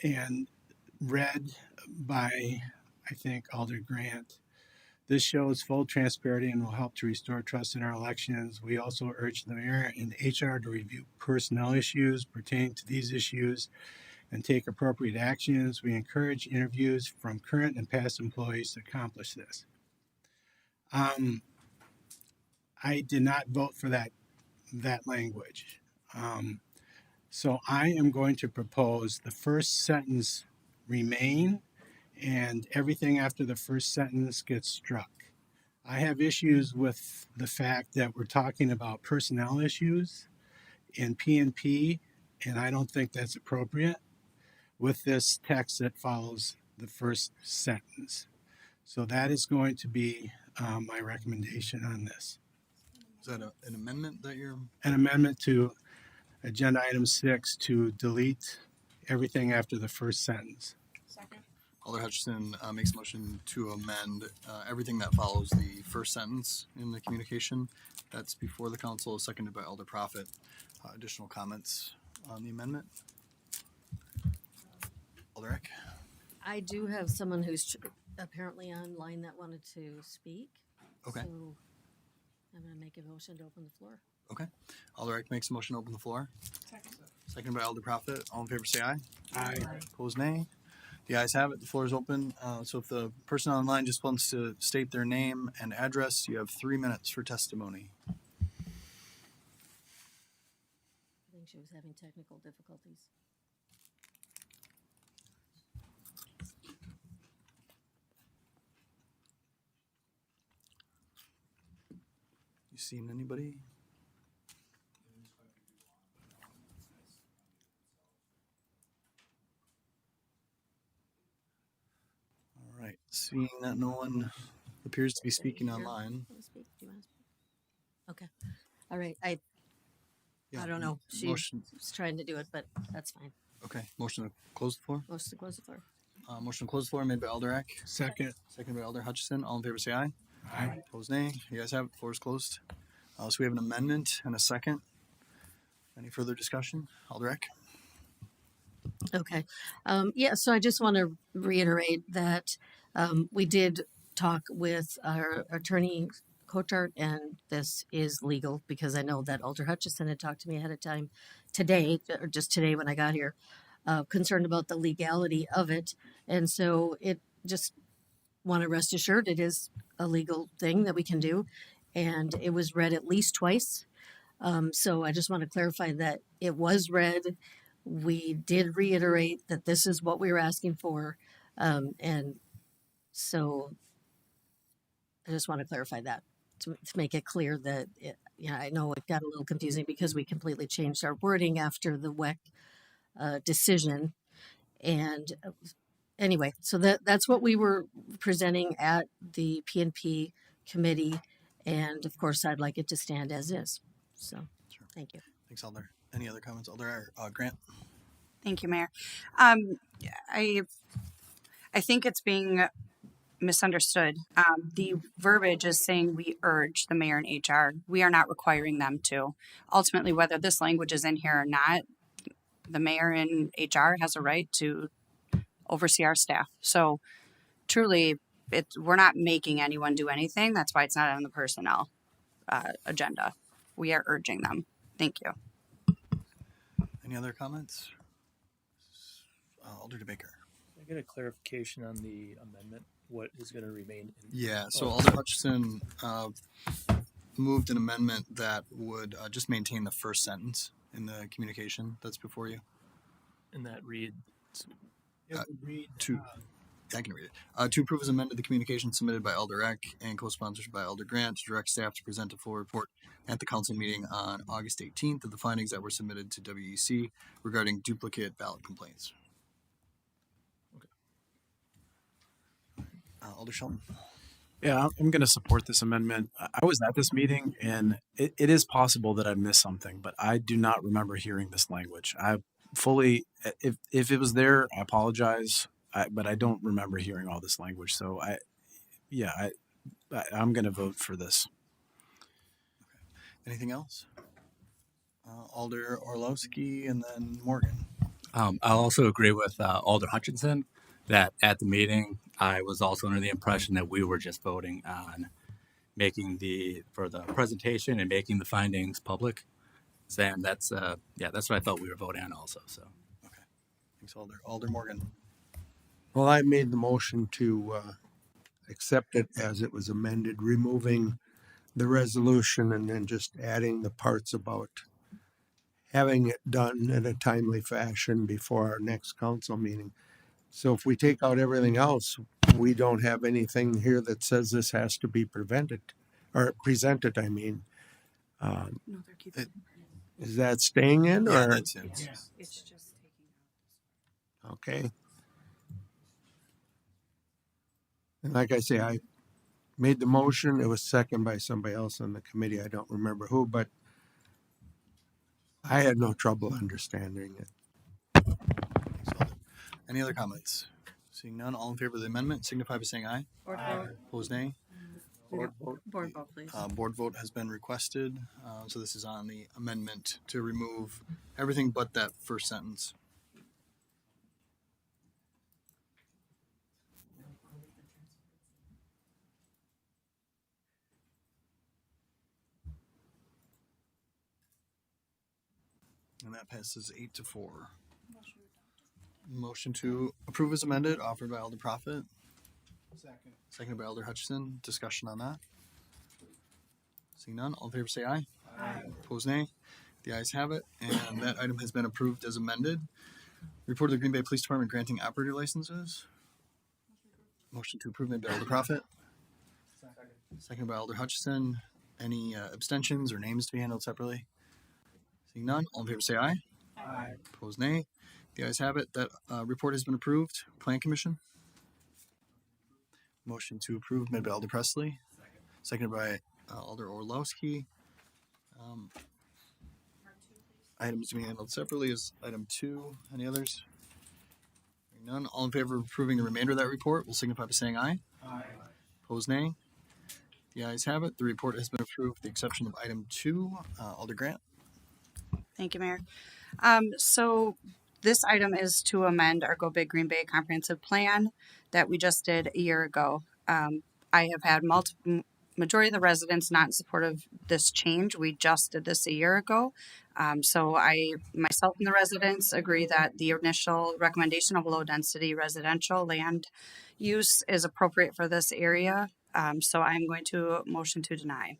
Speaker 7: and read by, I think, Alder Grant. This shows full transparency and will help to restore trust in our elections. We also urge the mayor and HR to review personnel issues pertaining to these issues and take appropriate actions. We encourage interviews from current and past employees to accomplish this. I did not vote for that language. So I am going to propose the first sentence remain and everything after the first sentence gets struck. I have issues with the fact that we're talking about personnel issues in PNP, and I don't think that's appropriate with this text that follows the first sentence. So that is going to be my recommendation on this.
Speaker 1: Is that an amendment that you're?
Speaker 7: An amendment to agenda item 6 to delete everything after the first sentence.
Speaker 1: Second. Alder Hutchison makes a motion to amend everything that follows the first sentence in the communication. That's before the council, seconded by Alder Prophet. Additional comments on the amendment? Alder Eck?
Speaker 22: I do have someone who's apparently online that wanted to speak.
Speaker 1: Okay.
Speaker 22: So I'm going to make a motion to open the floor.
Speaker 1: Okay. Alder Eck makes a motion to open the floor. Seconded by Alder Prophet. All in favor say aye.
Speaker 22: Aye.
Speaker 1: Opposed nay. The ayes have it. The floor is open. So if the person online just wants to state their name and address, you have 3 minutes for testimony.
Speaker 22: I think she was having technical difficulties.
Speaker 1: You seen anybody? All right. Seeing that no one appears to be speaking online.
Speaker 22: Want to speak? Do you want to speak? Okay. All right. I
Speaker 1: Yeah,
Speaker 22: don't know. She
Speaker 1: motion.
Speaker 22: was trying to do it, but that's fine.
Speaker 1: Okay. Motion to close the floor.
Speaker 22: Motion to close the floor.
Speaker 1: Motion to close the floor made by Alder Eck.
Speaker 7: Second.
Speaker 1: Second by Alder Hutchison. All in favor say aye.
Speaker 7: Aye.
Speaker 1: Opposed nay. You guys have it. The floor is closed. So we have an amendment and a second. Any further discussion? Alder Eck?
Speaker 22: Okay. Yeah, so I just want to reiterate that we did talk with our attorney, Cochart, and this is legal because I know that Alder Hutchison had talked to me ahead of time today, or just today when I got here, concerned about the legality of it. And so it just want to rest assured it is a legal thing that we can do. And it was read at least twice. So I just want to clarify that it was read. We did reiterate that this is what we were asking for. And so I just want to clarify that to make it clear that, I know it got a little confusing because we completely changed our wording after the WEC decision. And anyway, so that's what we were presenting at the PNP committee. And of course, I'd like it to stand as is. So,
Speaker 1: Sure.
Speaker 22: Thank you.
Speaker 1: Thanks, Alder. Any other comments? Alder Grant?
Speaker 3: Thank you, Mayor. I think it's being misunderstood. The verbiage is saying we urge the mayor and HR. We are not requiring them to. Ultimately, whether this language is in here or not, the mayor and HR has a right to oversee our staff. So truly, we're not making anyone do anything. That's why it's not on the personnel agenda. We are urging them. Thank you.
Speaker 1: Any other comments? Alder DeBaker.
Speaker 2: Can I get a clarification on the amendment? What is going to remain?
Speaker 1: Yeah, so Alder Hutchison moved an amendment that would just maintain the first sentence in the communication that's before you.
Speaker 2: And that reads.
Speaker 1: I can read it. To approve as amended the communication submitted by Alder Eck and co-sponsored by Alder Grant to direct staff to present a full report at the council meeting on August 18th of the findings that were submitted to WEC regarding duplicate ballot complaints. Alder Shelton.
Speaker 11: Yeah, I'm going to support this amendment. I was at this meeting, and it is possible that I missed something, but I do not remember hearing this language. I fully, if it was there, I apologize, but I don't remember hearing all this language. So I'm going to vote for this.
Speaker 1: Okay. Anything else? Alder Orlowski and then Morgan.
Speaker 10: I'll also agree with Alder Hutchinson that at the meeting, I was also under the impression that we were just voting on making for the presentation and making the findings public. And that's what I thought we were voting on also. So.
Speaker 1: Okay. Thanks, Alder. Alder Morgan.
Speaker 12: Well, I made the motion to accept it as it was amended, removing the resolution and then just adding the parts about having it done in a timely fashion before our next council meeting. So if we take out everything else, we don't have anything here that says this has to be presented. I mean.
Speaker 3: No, they're keeping it.
Speaker 12: Is that staying in?
Speaker 1: Yeah,
Speaker 12: or?
Speaker 1: that's it.
Speaker 3: Yeah. It's just taking out.
Speaker 12: Okay. And like I say, I made the motion. It was seconded by somebody else on the committee. I don't remember who, but I had no trouble understanding it.
Speaker 1: Any other comments? Seeing none, all in favor of the amendment signify by saying aye.
Speaker 22: Board vote.
Speaker 1: Opposed, nay.
Speaker 22: Board vote, please.
Speaker 1: Board vote has been requested, so this is on the amendment to remove everything but that first sentence. And that passes 8-4. Motion to approve as amended, offered by Alder Prophet.
Speaker 7: Second.
Speaker 1: Seconded by Alder Hutchison. Discussion on that. Seeing none, all in favor say aye.
Speaker 7: Aye.
Speaker 1: Opposed, nay. The ayes have it, and that item has been approved as amended. Report of the Green Bay Police Department granting operator licenses. Motion to approve made by Alder Prophet. Seconded by Alder Hutchison. Any abstentions or names to be handled separately? Seeing none, all in favor say aye.
Speaker 7: Aye.
Speaker 1: Opposed, nay. The ayes have it. That report has been approved. Plan Commission. Motion to approve made by Alder Presley. Seconded by Alder Orlowski. Items to be handled separately is item 2. Any others? Hearing none. All in favor of approving the remainder of that report will signify by saying aye.
Speaker 7: Aye.
Speaker 1: Opposed, nay. The ayes have it. The report has been approved with the exception of item 2. Alder Grant.
Speaker 3: Thank you, Mayor. So this item is to amend our Go Big Green Bay comprehensive plan that we just did a year ago. I have had majority of the residents not in support of this change. We just did this a year ago. So myself and the residents agree that the initial recommendation of low density residential land use is appropriate for this area. So I'm going to motion to deny.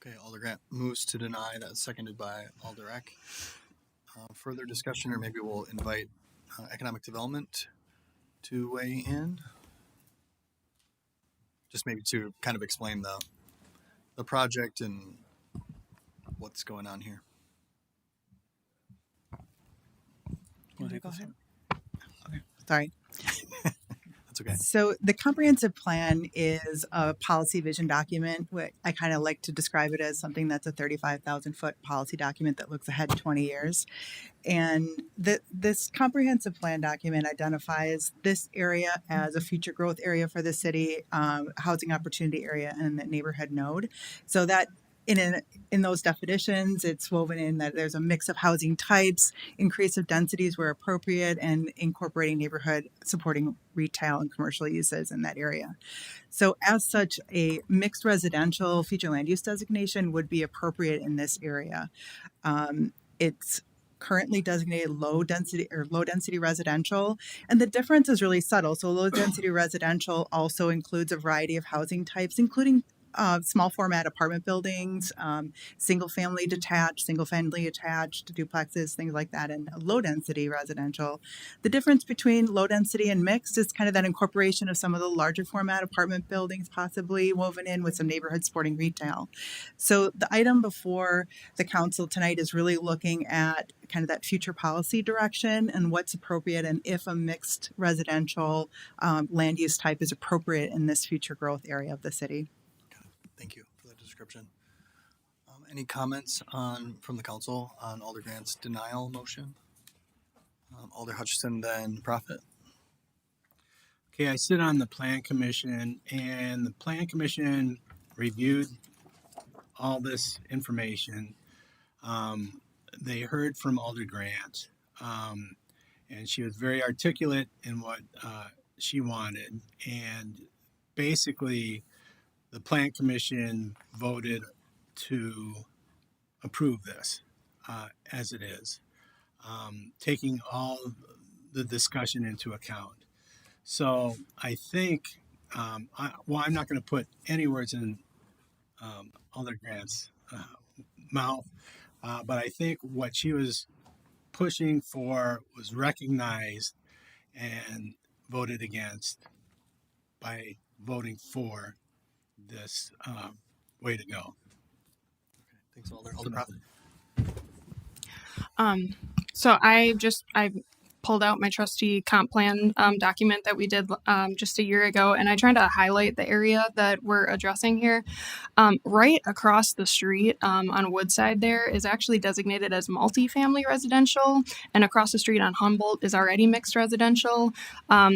Speaker 1: Okay, Alder Grant moves to deny. That's seconded by Alder Eck. Further discussion, or maybe we'll invite economic development to weigh in. Just maybe to kind of explain the project and what's going on here.
Speaker 2: Go ahead.
Speaker 5: Sorry.
Speaker 1: That's okay.
Speaker 5: So the comprehensive plan is a policy vision document. I kind of like to describe it as something that's a 35,000 foot policy document that looks ahead 20 years. And this comprehensive plan document identifies this area as a future growth area for the city, housing opportunity area, and the neighborhood node. So that in those definitions, it's woven in that there's a mix of housing types, increase of densities where appropriate, and incorporating neighborhood supporting retail and commercial uses in that area. So as such, a mixed residential future land use designation would be appropriate in this area. It's currently designated low density residential, and the difference is really subtle. So low density residential also includes a variety of housing types, including small format apartment buildings, single family attached, duplexes, things like that, and low density residential. The difference between low density and mixed is kind of that incorporation of some of the larger format apartment buildings, possibly woven in with some neighborhood sporting retail. So the item before the council tonight is really looking at kind of that future policy direction and what's appropriate, and if a mixed residential land use type is appropriate in this future growth area of the city.
Speaker 1: Thank you for that description. Any comments from the council on Alder Grant's denial motion? Alder Hutchison, then Prophet.
Speaker 7: Okay, I sit on the Plan Commission, and the Plan Commission reviewed all this information. They heard from Alder Grant, and she was very articulate in what she wanted. And basically, the Plan Commission voted to approve this as it is, taking all the discussion into account. So I think, I'm not going to put any words in Alder Grant's mouth, but I think what she was pushing for was recognized and voted against by voting for this way to go.
Speaker 1: Thanks, Alder. Alder Prophet.
Speaker 18: So I
Speaker 8: pulled out my trustee comp plan document that we did just a year ago, and I tried to highlight the area that we're addressing here. Right across the street on Woodside there is actually designated as multifamily residential, and across the street on Humboldt is already mixed residential.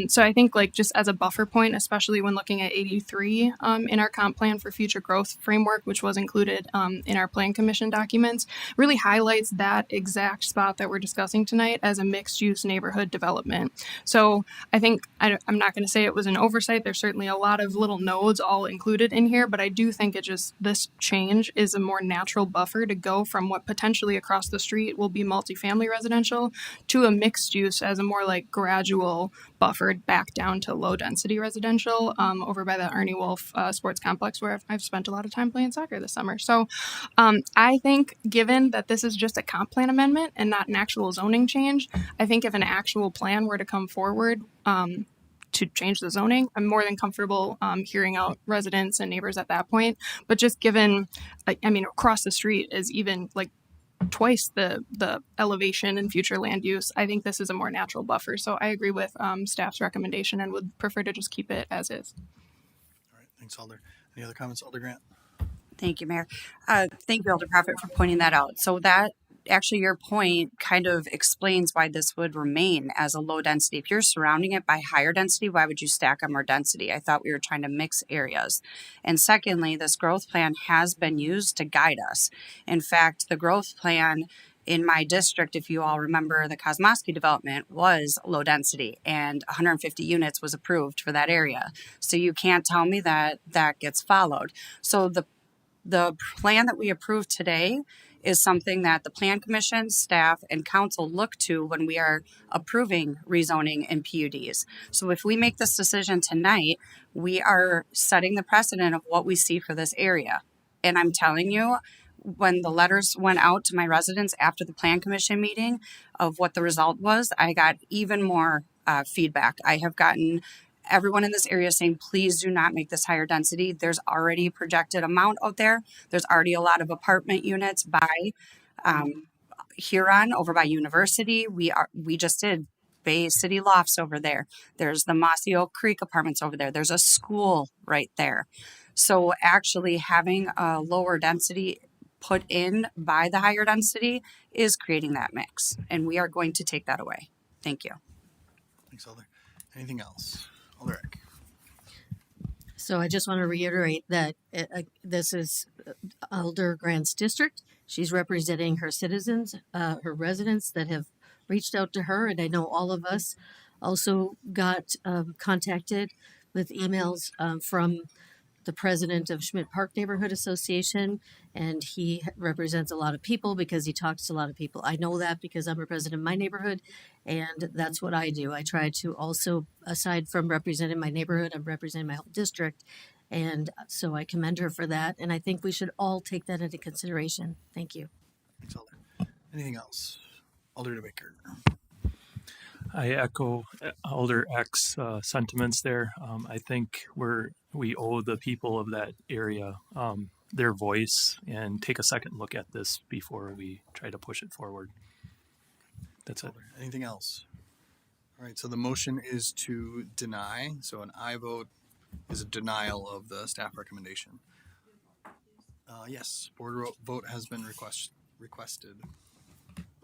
Speaker 8: So I think like just as a buffer point, especially when looking at 83 in our comp plan for future growth framework, which was included in our plan commission documents, really highlights that exact spot that we're discussing tonight as a mixed use neighborhood development. So I think I'm not going to say it was an oversight. There's certainly a lot of little nodes all included in here, but I do think this change is a more natural buffer to go from what potentially across the street will be multifamily residential to a mixed use as a more like gradual buffered back down to low density residential over by the Ernie Wolf Sports Complex, where I've spent a lot of time playing soccer this summer. So I think given that this is just a comp plan amendment and not an actual zoning change, I think if an actual plan were to come forward to change the zoning, I'm more than comfortable hearing out residents and neighbors at that point. But just given, I mean, across the street is even like twice the elevation and future land use, I think this is a more natural buffer. So I agree with staff's recommendation and would prefer to just keep it as is.
Speaker 1: All right, thanks, Alder. Any other comments, Alder Grant?
Speaker 3: Thank you, Mayor. Thank you, Elder Prophet, for pointing that out. So that actually your point kind of explains why this would remain as a low density. If you're surrounding it by higher density, why would you stack on more density? I thought we were trying to mix areas. And secondly, this growth plan has been used to guide us. In fact, the growth plan in my district, if you all remember, the Kosmosky development was low density and 150 units was approved for that area. So you can't tell me that that gets followed. So the plan that we approved today is something that the Plan Commission, staff, and council look to when we are approving rezoning and PUDs. So if we make this decision tonight, we are setting the precedent of what we see for this area. And I'm telling you, when the letters went out to my residents after the Plan Commission meeting of what the result was, I got even more feedback. I have gotten everyone in this area saying, please do not make this higher density. There's already projected amount out there. There's already a lot of apartment units by Huron over by University. We just did Bay City Lofts over there. There's the Mossy Oak Creek apartments over there. There's a school right there. So actually having a lower density put in by the higher density is creating that mix. And we are going to take that away. Thank you.
Speaker 1: Thanks, Alder. Anything else? Alder Eck.
Speaker 22: So I just want to reiterate that this is Elder Grant's district. She's representing her citizens, her residents that have reached out to her. And I know all of us also got contacted with emails from the president of Schmidt Park Neighborhood Association, and he represents a lot of people because he talks to a lot of people. I know that because I'm a resident of my neighborhood, and that's what I do. I try to also, aside from representing my neighborhood, I'm representing my whole district, and so I commend her for that, and I think we should all take that into consideration. Thank you.
Speaker 1: Thanks, Alder. Anything else? Alder DeBaker.
Speaker 2: I echo Alder Eck's sentiments there. I think we owe the people of that area their voice and take a second look at this before we try to push it forward. That's it.
Speaker 1: Anything else? All right, so the motion is to deny. So an aye vote is a denial of the staff recommendation. Yes, board vote has been requested.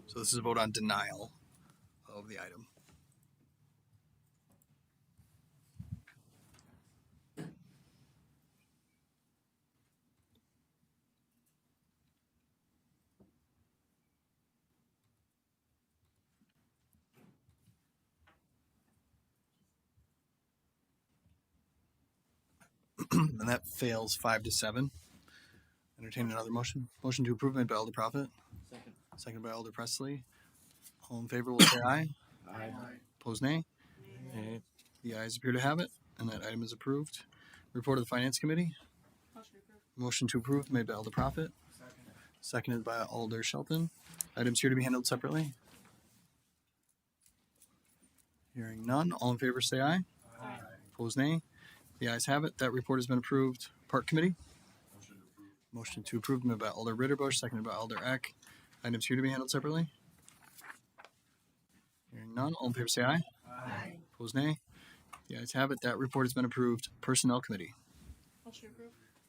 Speaker 1: So this is a vote on denial of the item. And that fails 5-7. Entertain another motion. Motion to approve made by Alder Prophet. Second by Alder Presley. All in favor will say aye. Aye. Opposed, nay. Nay. The ayes appear to have it, and that item is approved. Report of the Finance Committee. Motion to approve made by Alder Prophet. Seconded by Alder Shelton. Items here to be handled separately. Hearing none. All in favor say aye. Aye. Opposed, nay. The ayes have it. That report has been approved. Park Committee. Motion to approve made by Alder Ritterbusch, seconded by Alder Eck. Items here to be handled separately. Hearing none, all in favor say aye. Aye. Opposed, nay. The ayes have it. That report has been approved. Personnel Committee.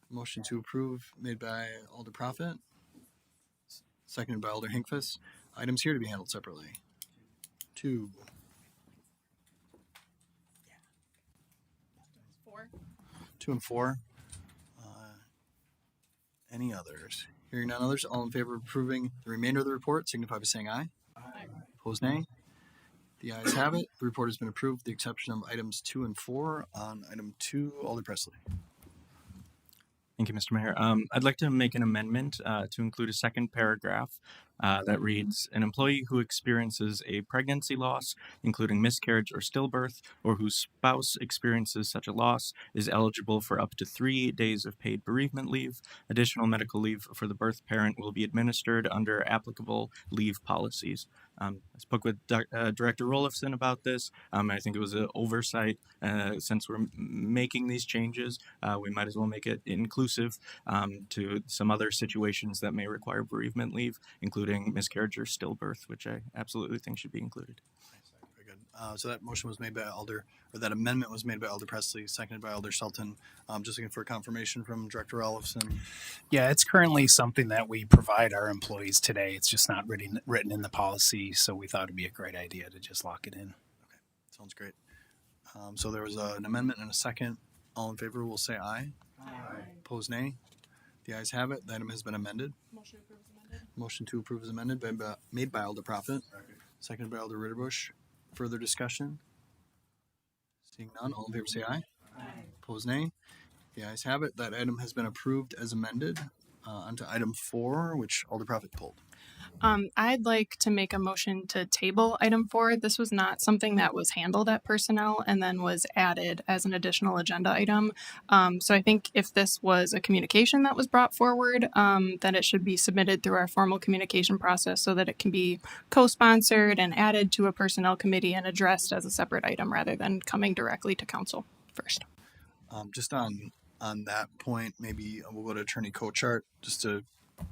Speaker 1: Motion to approve made by Alder Prophet, seconded by Alder Hinkfist. Items here to be handled separately. 2. 2 and 4. Any others? Hearing none others, all in favor of approving the remainder of the report signify by saying aye. Aye. Opposed, nay. The ayes have it. The report has been approved with the exception of items 2 and 4. On item 2, Alder Presley.
Speaker 9: Thank you, Mr. Mayor. I'd like to make an amendment to include a second paragraph that reads, an employee who experiences a pregnancy loss, including miscarriage or stillbirth, or whose spouse experiences such a loss, is eligible for up to 3 days of paid bereavement leave. Additional medical leave for the birth parent will be administered under applicable leave policies. I spoke with Director Rolofson about this. I think it was an oversight. Since we're making these changes, we might as well make it inclusive to some other situations that may require bereavement leave, including miscarriage or stillbirth, which I absolutely think should be included.
Speaker 1: Very good. So that motion was made by that amendment was made by Alder Presley, seconded by Alder Shelton. Just looking for confirmation from Director Rolofson.
Speaker 13: Yeah, it's currently something that we provide our employees today. It's just not written in the policy, so we thought it'd be a great idea to just lock it in.
Speaker 1: Okay, sounds great. So there was an amendment and a second. All in favor will say aye. Aye. Opposed, nay. The ayes have it. The item has been amended. Motion to approve is amended, made by Alder Prophet, seconded by Alder Ritterbusch. Further discussion? Seeing none, all in favor say aye. Aye. Opposed, nay. The ayes have it. That item has been approved as amended. Onto item 4, which Alder Prophet pulled.
Speaker 8: I'd like to make a motion to table item 4. This was not something that was handled at personnel and then was added as an additional agenda item. So I think if this was a communication that was brought forward, then it should be submitted through our formal communication process so that it can be co-sponsored and added to a personnel committee and addressed as a separate item rather than coming directly to council first.
Speaker 1: Just on that point, maybe we'll go to Attorney Kochart just to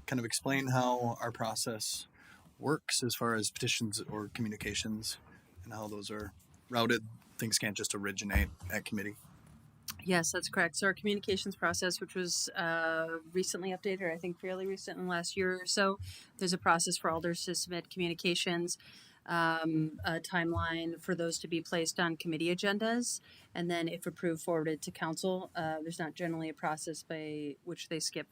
Speaker 1: kind of explain how our process works as far as petitions or communications and how those are routed. Things can't just originate at committee.
Speaker 22: Yes, that's correct. So our communications process, which was recently updated, or I think fairly recent in the last year or so, there's a process for alders to submit communications, a timeline for those to be placed on committee agendas, and then if approved, forwarded to council. There's not generally a process by which they skip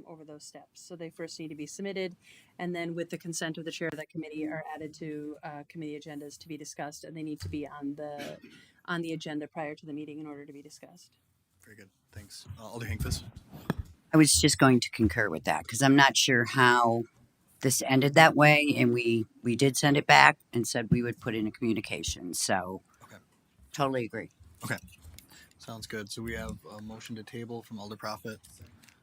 Speaker 22: over those steps. So they first need to be submitted, and then with the consent of the chair of that committee are added to committee agendas to be discussed, and they need to be on the agenda prior to the meeting in order to be discussed.
Speaker 1: Very good. Thanks. Alder Hinkfist.
Speaker 14: I was just going to concur with that because I'm not sure how this ended that way, and we did send it back and said we would put in a communication. So, totally agree.
Speaker 1: Okay, sounds good. So we have a motion to table from Alder Prophet,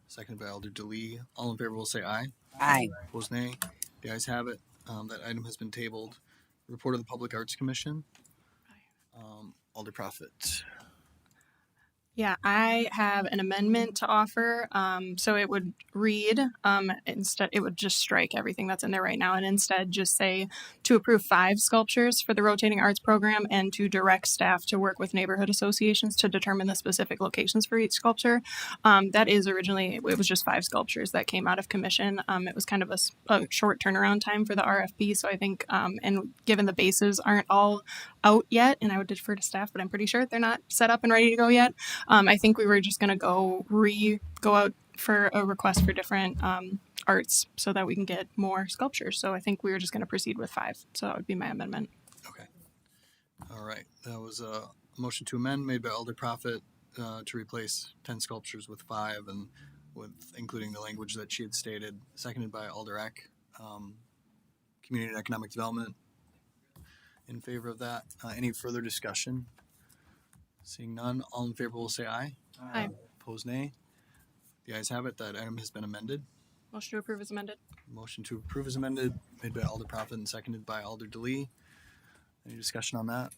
Speaker 1: seconded by Alder DeLee. All in favor will say aye.
Speaker 14: Aye.
Speaker 1: Opposed, nay. The ayes have it. That item has been tabled. Report of the Public Arts Commission. Alder Prophet.
Speaker 8: Yeah, I have an amendment to offer. So it would read, instead, it would just strike everything that's in there right now and instead just say to approve 5 sculptures for the rotating arts program and to direct staff to work with neighborhood associations to determine the specific locations for each sculpture. That is originally, it was just 5 sculptures that came out of commission. It was kind of a short turnaround time for the RFP. So I think, and given the bases aren't all out yet, and I would defer to staff, but I'm pretty sure they're not set up and ready to go yet. I think we were just going to go out for a request for different arts so that we can get more sculptures. So I think we were just going to proceed with 5. So that would be my amendment.
Speaker 1: Okay. All right. That was a motion to amend made by Alder Prophet to replace 10 sculptures with 5 and with including the language that she had stated, seconded by Alder Eck. Community and Economic Development in favor of that. Any further discussion? Seeing none, all in favor will say aye.
Speaker 8: Aye.
Speaker 1: Opposed, nay. The ayes have it. That item has been amended.
Speaker 8: Motion to approve is amended.
Speaker 1: Motion to approve is amended, made by Alder Prophet and seconded by Alder DeLee. Any discussion on that?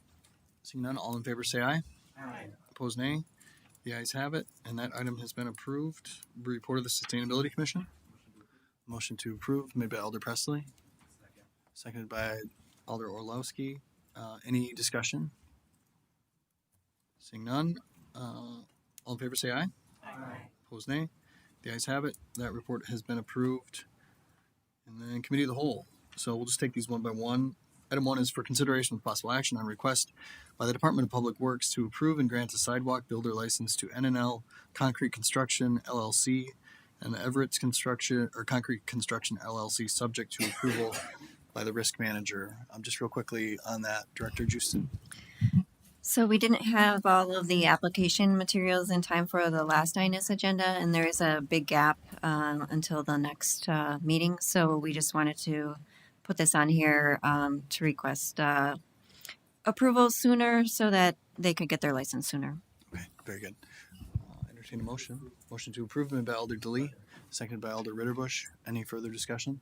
Speaker 1: Seeing none, all in favor say aye. Aye. Opposed, nay. The ayes have it, and that item has been approved. Report of the Sustainability Commission. Motion to approve, made by Alder Presley. Seconded by Alder Orlowski. Any discussion? Seeing none, all in favor say aye. Aye. Opposed nay. The ayes have it. That report has been approved. And then committee of the whole. So we'll just take these one by one. Item 1 is for consideration with possible action on request by the Department of Public Works to approve and grant a sidewalk builder license to NNL Concrete Construction LLC and Everett's Construction or Concrete Construction LLC, subject to approval by the risk manager. Just real quickly on that, Director Justin.
Speaker 15: So we didn't have all of the application materials in time for the last INIS agenda, and there is a big gap until the next meeting. So we just wanted to put this on here to request approval sooner so that they could get their license sooner.
Speaker 1: Okay, very good. Entertain a motion. Motion to approve made by Alder DeLee, seconded by Alder Ritterbusch. Any further discussion?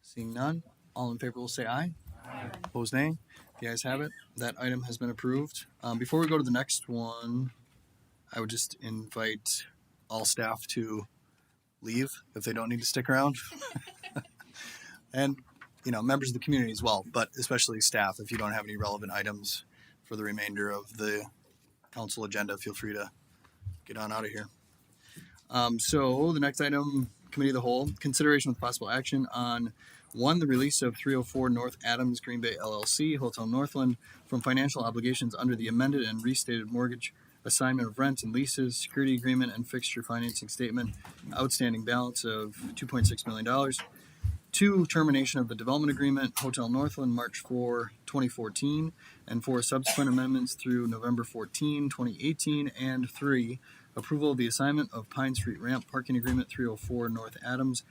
Speaker 1: Seeing none, all in favor will say aye. Aye. Opposed nay. The ayes have it. That item has been approved. Before we go to the next one, I would just invite all staff to leave if they don't need to stick around. And, members of the community as well, but especially staff. If you don't have any relevant items for the remainder of the council agenda, feel free to get on out of here. So the next item, committee of the whole, consideration with possible action on 1, the release of 304 North Adams Green Bay LLC, Hotel Northland, from financial obligations under the amended and restated mortgage assignment of rents and leases, security agreement, and fixture financing statement, outstanding balance of $2.6 million. 2, termination of the development agreement, Hotel Northland, March 4, 2014, and 4, subsequent amendments through November 14, 2018, and 3, approval of the assignment of Pine Street Ramp Parking Agreement 304 North Adams,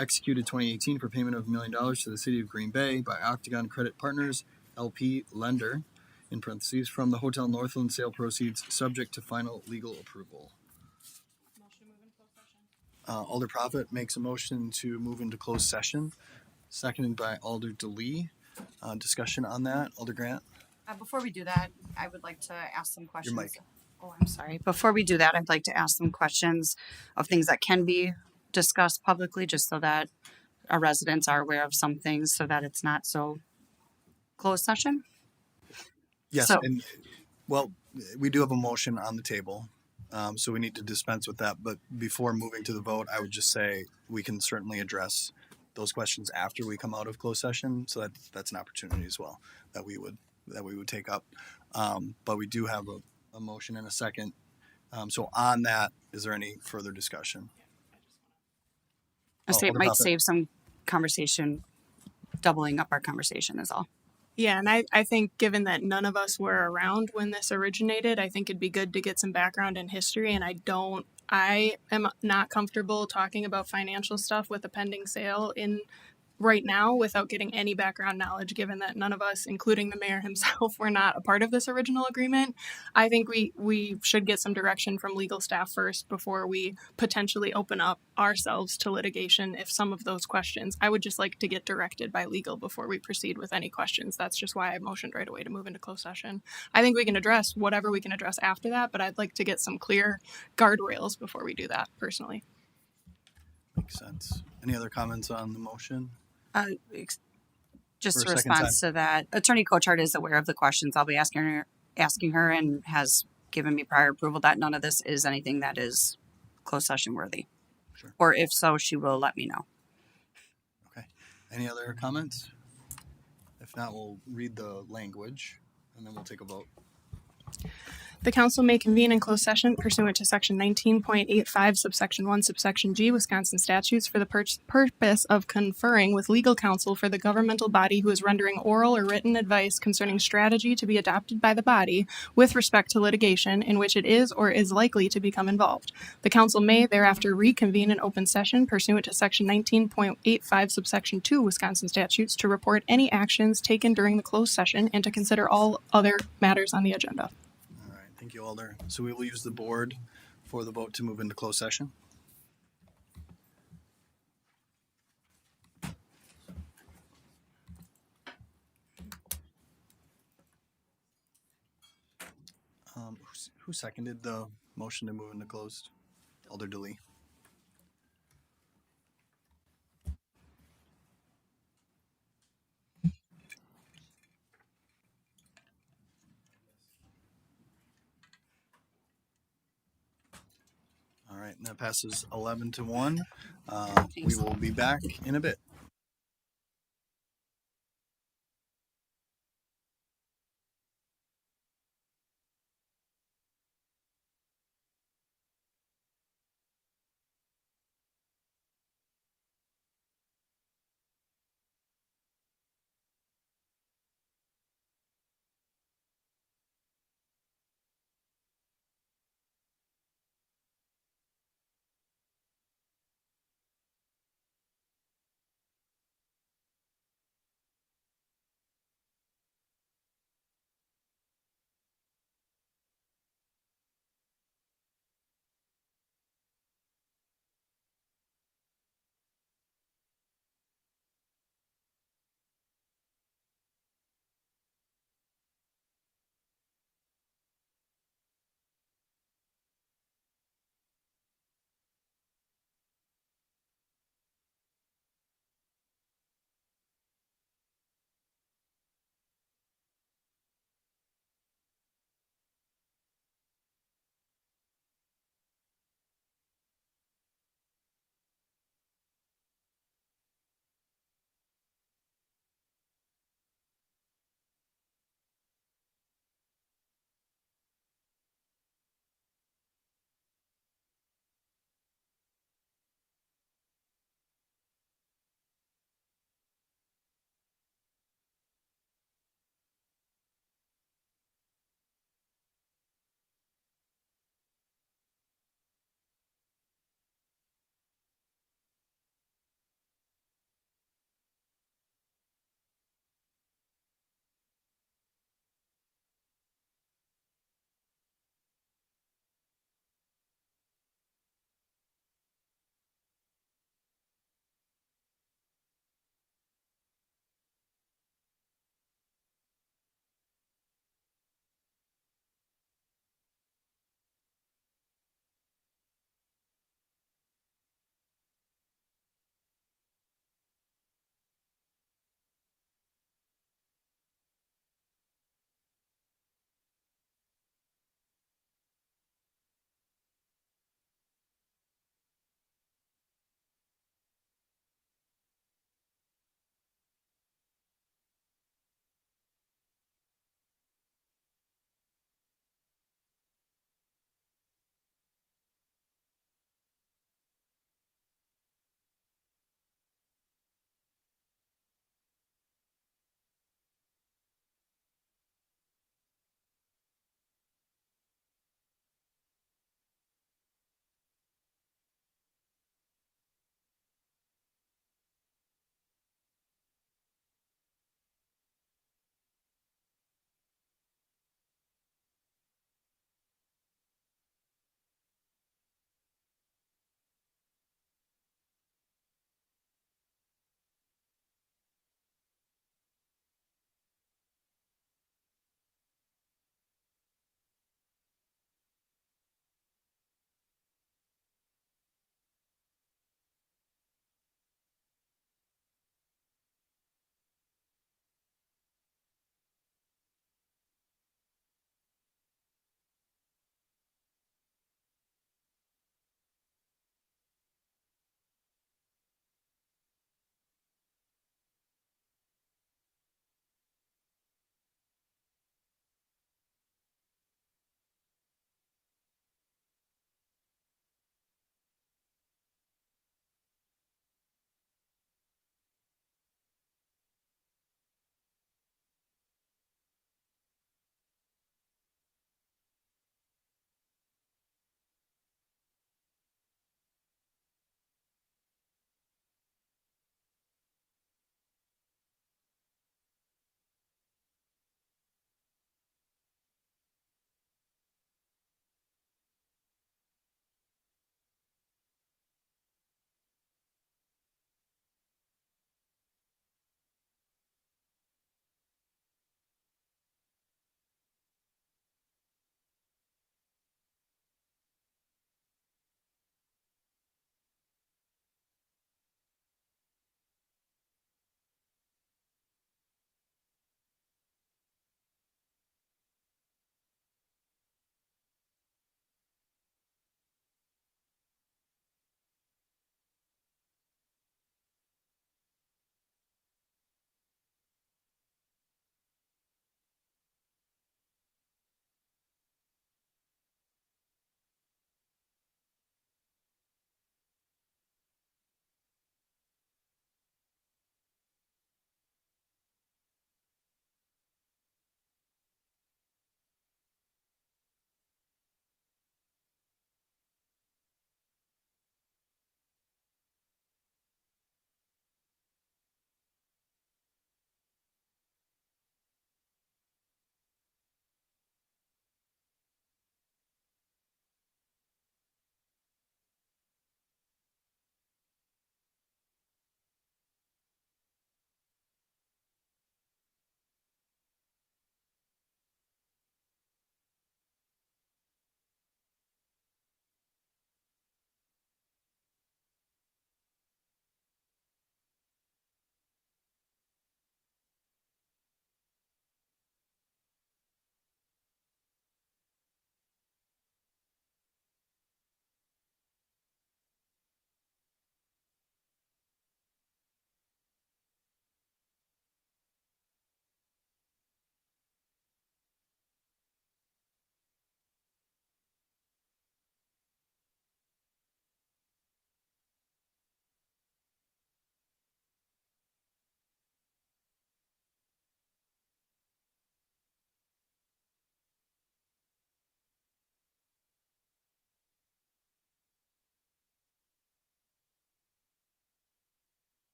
Speaker 1: executed 2018 for payment of $1 million to the City of Green Bay by Octagon Credit Partners, LP lender, in parentheses, from the Hotel Northland sale proceeds, subject to final legal approval. Alder Profit makes a motion to move into closed session, seconded by Alder DeLee. Discussion on that, Alder Grant?
Speaker 3: Before we do that, I would like to ask some questions.
Speaker 1: Your mic.
Speaker 3: Oh, I'm sorry. Before we do that, I'd like to ask some questions of things that can be discussed publicly, just so that our residents are aware of some things, so that it's not so closed session.
Speaker 1: Yes,
Speaker 3: So-
Speaker 1: and well, we do have a motion on the table, so we need to dispense with that. But before moving to the vote, I would just say we can certainly address those questions after we come out of closed session. So that's an opportunity as well that we would take up. But we do have a motion and a second. So on that, is there any further discussion?
Speaker 3: I say it
Speaker 1: Alder
Speaker 3: might
Speaker 1: Profit.
Speaker 3: save some conversation, doubling up our conversation is all.
Speaker 8: Yeah, and I think given that none of us were around when this originated, I think it'd be good to get some background and history. And I am not comfortable talking about financial stuff with a pending sale in right now without getting any background knowledge, given that none of us, including the mayor himself, were not a part of this original agreement. I think we should get some direction from legal staff first before we potentially open up ourselves to litigation if some of those questions. I would just like to get directed by legal before we proceed with any questions. That's just why I motioned right away to move into closed session. I think we can address whatever we can address after that, but I'd like to get some clear guardrails before we do that personally.
Speaker 1: Makes sense. Any other comments on the motion?
Speaker 3: Just
Speaker 1: For
Speaker 3: a
Speaker 1: a second
Speaker 3: response to that, Attorney Cochard is aware of the questions I'll be asking her and has given me prior approval that none of this is anything that is closed session worthy.
Speaker 1: Sure.
Speaker 3: Or if so, she will let me know.
Speaker 1: Okay. Any other comments? If not, we'll read the language and then we'll take a vote.
Speaker 8: The council may convene in closed session pursuant to section 19.85 subsection 1 subsection G Wisconsin statutes for the purpose of conferring with legal counsel for the governmental body who is rendering oral or written advice concerning strategy to be adopted by the body with respect to litigation in which it is or is likely to become involved. The council may thereafter reconvene in open session pursuant to section 19.85 subsection 2 Wisconsin statutes to report any actions taken during the closed session and to consider all other matters on the agenda.
Speaker 1: Thank you, Alder. So we will use the board for the vote to move into closed session. Who seconded the motion to move into closed? Alder DeLee. and that passes 11-1. We will be back in a bit.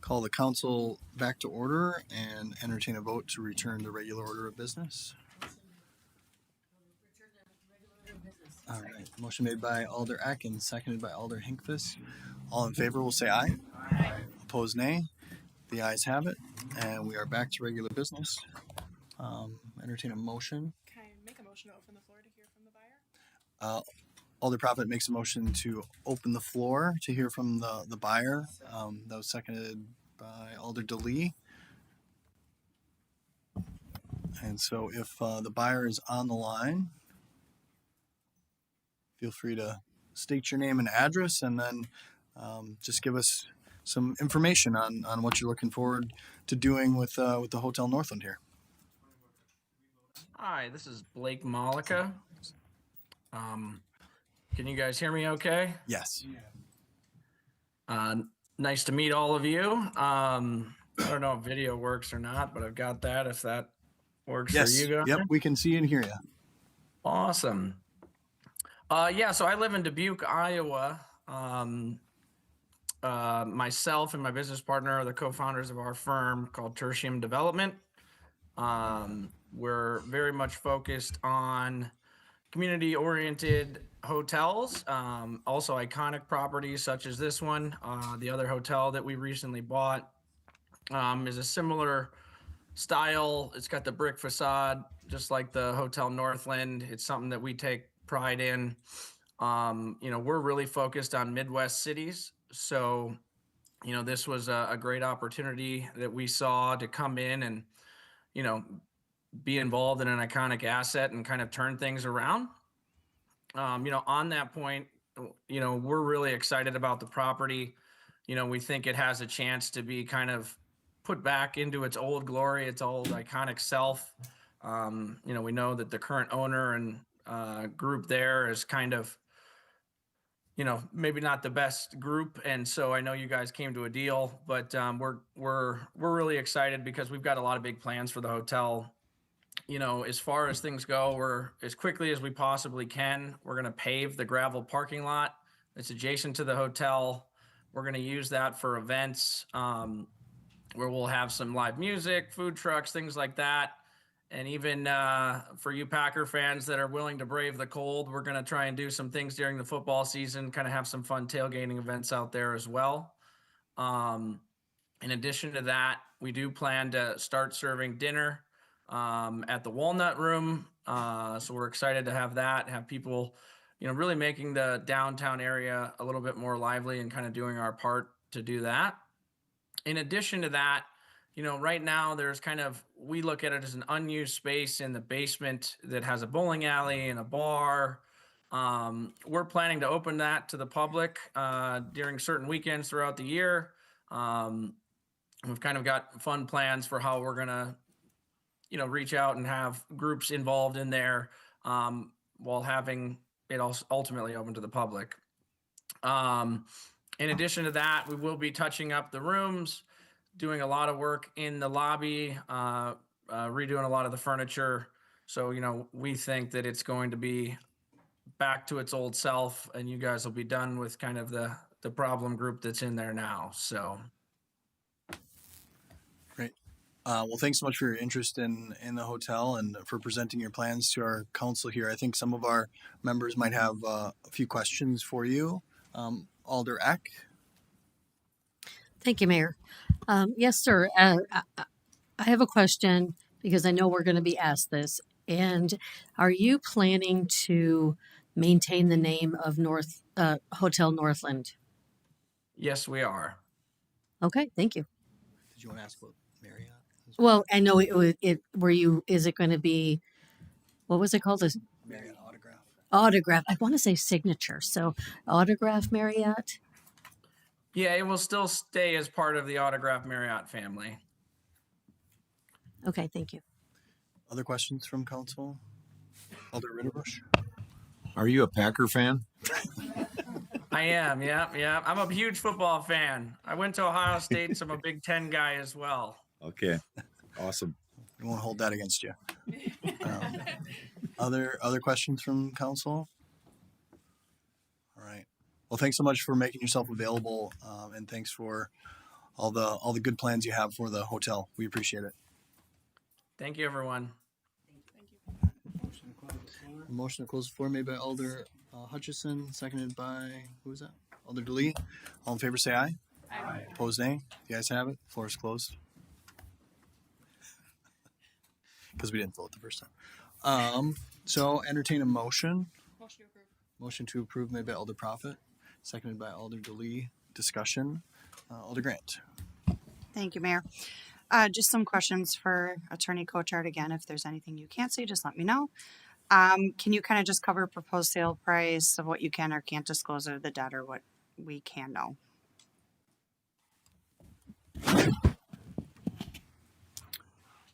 Speaker 1: call the council back to order and entertain a vote to return the regular order of business. All right, motion made by Alder Eck and seconded by Alder Hinkfist. All in favor will say aye. Aye. Opposed, nay. The ayes have it, and we are back to regular business. Entertain a motion.
Speaker 8: Can I make a motion to open the floor to hear from the buyer?
Speaker 1: Alder Prophet makes a motion to open the floor to hear from the buyer. That was seconded by Alder DeLee. And so if the buyer is on the line, feel free to state your name and address, and then just give us some information on what you're looking forward to doing with the Hotel Northland here.
Speaker 16: Hi, this is Blake Malika. Can you guys hear me okay?
Speaker 1: Yes.
Speaker 16: Nice to meet all of you. I don't know if video works or not, but I've got that if that works
Speaker 1: Yes.
Speaker 16: for you guys.
Speaker 1: Yep, we can see and hear you.
Speaker 16: Awesome. Yeah, so I live in Dubuque, Iowa. Myself and my business partner are the co-founders of our firm called Tertium Development. We're very much focused on community-oriented hotels, also iconic properties such as this one. The other hotel that we recently bought is a similar style. It's got the brick facade, just like the Hotel Northland. It's something that we take pride in. We're really focused on Midwest cities. So, this was a great opportunity that we saw to come in and, be involved in an iconic asset and kind of turn things around. On that point, we're really excited about the property. We think it has a chance to be kind of put back into its old glory, its old iconic self. We know that the current owner and group there is kind of, maybe not the best group. And so I know you guys came to a deal, but we're really excited because we've got a lot of big plans for the hotel. As far as things go, we're as quickly as we possibly can. We're going to pave the gravel parking lot that's adjacent to the hotel. We're going to use that for events where we'll have some live music, food trucks, things like that. And even for you Packer fans that are willing to brave the cold, we're going to try and do some things during the football season, kind of have some fun tailgating events out there as well. In addition to that, we do plan to start serving dinner at the Walnut Room. So we're excited to have that, have people, really making the downtown area a little bit more lively and kind of doing our part to do that. In addition to that, right now we look at it as an unused space in the basement that has a bowling alley and a bar. We're planning to open that to the public during certain weekends throughout the year. We've kind of got fun plans for how we're going to, reach out and have groups involved in there while having it ultimately open to the public. In addition to that, we will be touching up the rooms, doing a lot of work in the lobby, redoing a lot of the furniture. So, we think that it's going to be back to its old self, and you guys will be done with kind of the problem group that's in there now. So.
Speaker 1: Great. Well, thanks so much for your interest in the hotel and for presenting your plans to our council here. I think some of our members might have a few questions for you. Alder Eck.
Speaker 22: Thank you, Mayor. Yes, sir. I have a question because I know we're going to be asked this. And are you planning to maintain the name of Hotel Northland?
Speaker 16: Yes, we are.
Speaker 22: Okay, thank you.
Speaker 1: Did you want to ask about Marriott?
Speaker 22: Well, I know is it going to be, what was it called?
Speaker 1: Marriott Autograph.
Speaker 22: Autograph. I want to say Signature. So Autograph Marriott.
Speaker 16: Yeah, it will still stay as part of the Autograph Marriott family.
Speaker 22: Okay, thank you.
Speaker 1: Other questions from council? Alder Ritterbusch.
Speaker 17: Are you a Packer fan?
Speaker 16: I am, yeah. I'm a huge football fan. I went to Ohio State, so I'm a Big Ten guy as well.
Speaker 17: Okay, awesome.
Speaker 1: We won't hold that against you. Other questions from council? All right. Well, thanks so much for making yourself available, and thanks for all the good plans you have for the hotel. We appreciate it.
Speaker 16: Thank you, everyone.
Speaker 1: A motion to close the floor made by Alder Hutchison, seconded by, who was that? Alder DeLee. All in favor say aye. Aye. Opposed nay. The ayes have it. Floor is closed. Because we didn't vote the first time. So entertain a motion. Motion to approve made by Alder Prophet, seconded by Alder DeLee. Discussion. Alder Grant.
Speaker 3: Thank you, Mayor. Just some questions for Attorney Cochard. Again, if there's anything you can't say, just let me know. Can you kind of just cover proposed sale price of what you can or can't disclose of the debt or what we can know?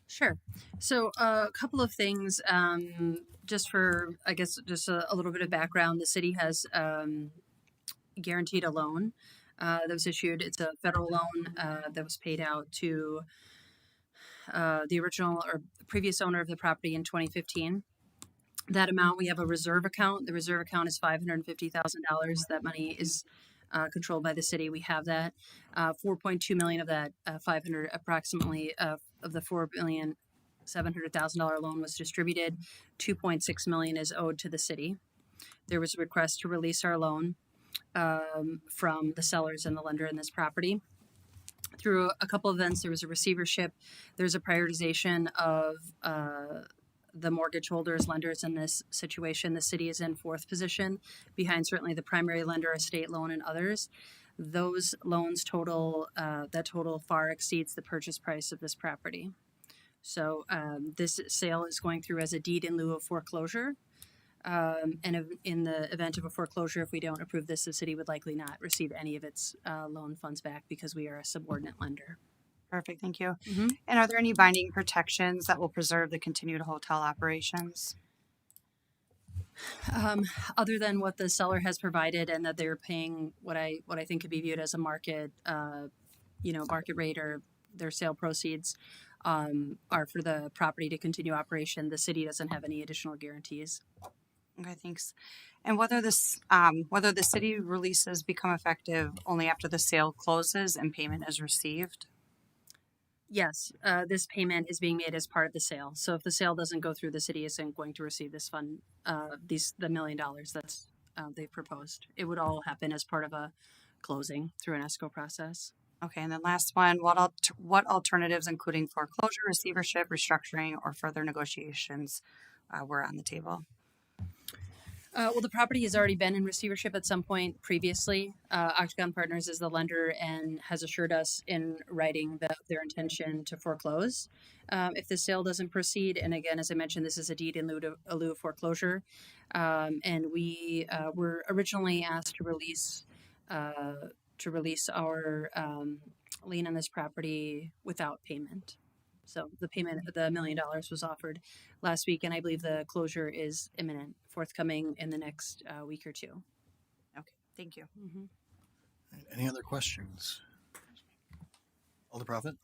Speaker 22: Sure. So a couple of things, just for, I guess, just a little bit of background. The city has guaranteed a loan that was issued. It's a federal loan that was paid out to the original or previous owner of the property in 2015. That amount, we have a reserve account. The reserve account is $550,000. That money is controlled by the city. We have that. 4.2 million of that 500 approximately of the $4,700,000 loan was distributed. 2.6 million is owed to the city. There was a request to release our loan from the sellers and the lender in this property. Through a couple of events, there was a receivership. There's a prioritization of the mortgage holders, lenders in this situation. The city is in fourth position behind certainly the primary lender, estate loan, and others. Those loans total far exceeds the purchase price of this property. So this sale is going through as a deed in lieu of foreclosure. And in the event of a foreclosure, if we don't approve this, the city would likely not receive any of its loan funds back because we are a subordinate lender.
Speaker 3: Perfect, thank you. And are there any binding protections that will preserve the continued hotel operations?
Speaker 22: Other than what the seller has provided and that they're paying what I think could be viewed as a market, market rate or their sale proceeds are for the property to continue operation. The city doesn't have any additional guarantees.
Speaker 3: Okay, thanks. And whether the city releases become effective only after the sale closes and payment is received?
Speaker 22: Yes, this payment is being made as part of the sale. So if the sale doesn't go through, the city isn't going to receive this fund, the $1 million that's they've proposed. It would all happen as part of a closing through an escrow process.
Speaker 3: Okay, and then last one, what alternatives, including foreclosure, receivership, restructuring, or further negotiations were on the table?
Speaker 22: Well, the property has already been in receivership at some point previously. Octagon Partners is the lender and has assured us in writing that their intention to foreclose if the sale doesn't proceed. And again, as I mentioned, this is a deed in lieu of foreclosure. And we were originally asked to release our lien on this property without payment. So the payment, the $1 million was offered last week, and I believe the closure is imminent, forthcoming in the next week or two.
Speaker 3: Okay, thank you.
Speaker 1: Any other questions? Alder Prophet?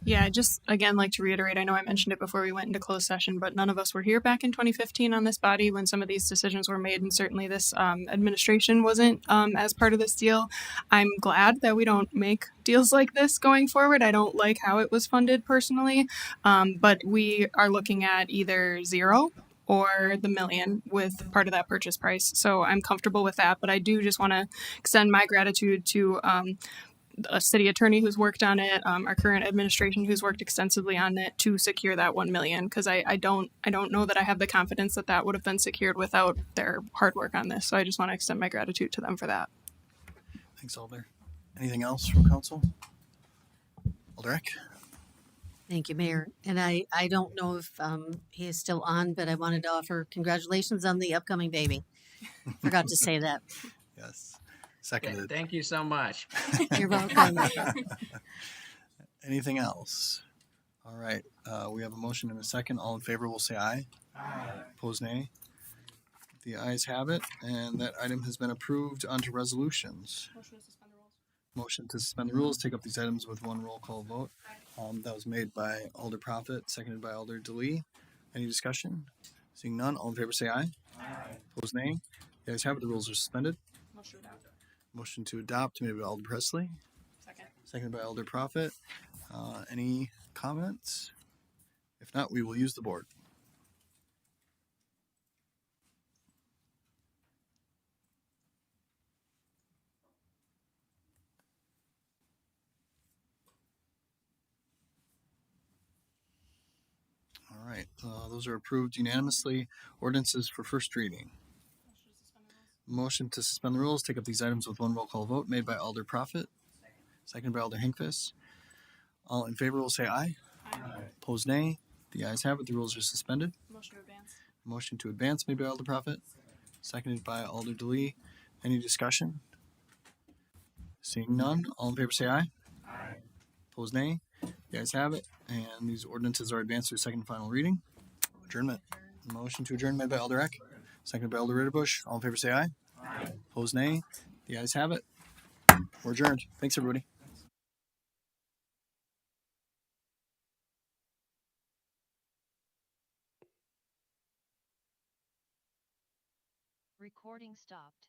Speaker 8: Yeah, I just again like to reiterate, I know I mentioned it before we went into closed session, but none of us were here back in 2015 on this body when some of these decisions were made, and certainly this administration wasn't as part of this deal. I'm glad that we don't make deals like this going forward. I don't like how it was funded personally, but we are looking at either zero or the $1 million with part of that purchase price. So I'm comfortable with that, but I do just want to extend my gratitude to a city attorney who's worked on it, our current administration who's worked extensively on it to secure that $1 million. Because I don't know that I have the confidence that that would have been secured without their hard work on this. So I just want to extend my gratitude to them for that.
Speaker 1: Thanks, Alder. Anything else from council? Alderic?
Speaker 22: Thank you, Mayor. And I don't know if he is still on, but I wanted to offer congratulations on the upcoming baby. Forgot to say that.
Speaker 1: Yes. Seconded.
Speaker 16: Thank you so much.
Speaker 22: You're welcome.
Speaker 1: Anything else? All right. We have a motion and a second. All in favor will say aye. Aye. Opposed, nay. The ayes have it, and that item has been approved. On to resolutions. Motion to suspend the rules. Take up these items with one roll call vote. That was made by Alder Prophet, seconded by Alder DeLee. Any discussion? Seeing none, all in favor say aye. Aye. Opposed, nay. The ayes have it. The rules are suspended. Motion to adopt made by Alder Presley. seconded by Elder Prophet. Any comments? If not, we will use the board. All right, those are approved unanimously. Ordinances for first reading. Motion to suspend the rules, take up these items with one roll call vote made by Alder Prophet, seconded by Alder Hinkfist. All in favor will say aye. Opposed, nay. The ayes have it. The rules are suspended.
Speaker 8: Motion to advance.
Speaker 1: Motion to advance made by Alder Prophet, seconded by Alder DeLee. Any discussion? Seeing none, all in favor say aye. Opposed, nay. The ayes have it, and these ordinances are advanced to second and final reading. Adjournment. Motion to adjourn made by Alder Eck, seconded by Alder Ritterbusch. All in favor say aye. Opposed, nay. The ayes have it. We're adjourned. Thanks, everybody.
Speaker 19: Recording stopped.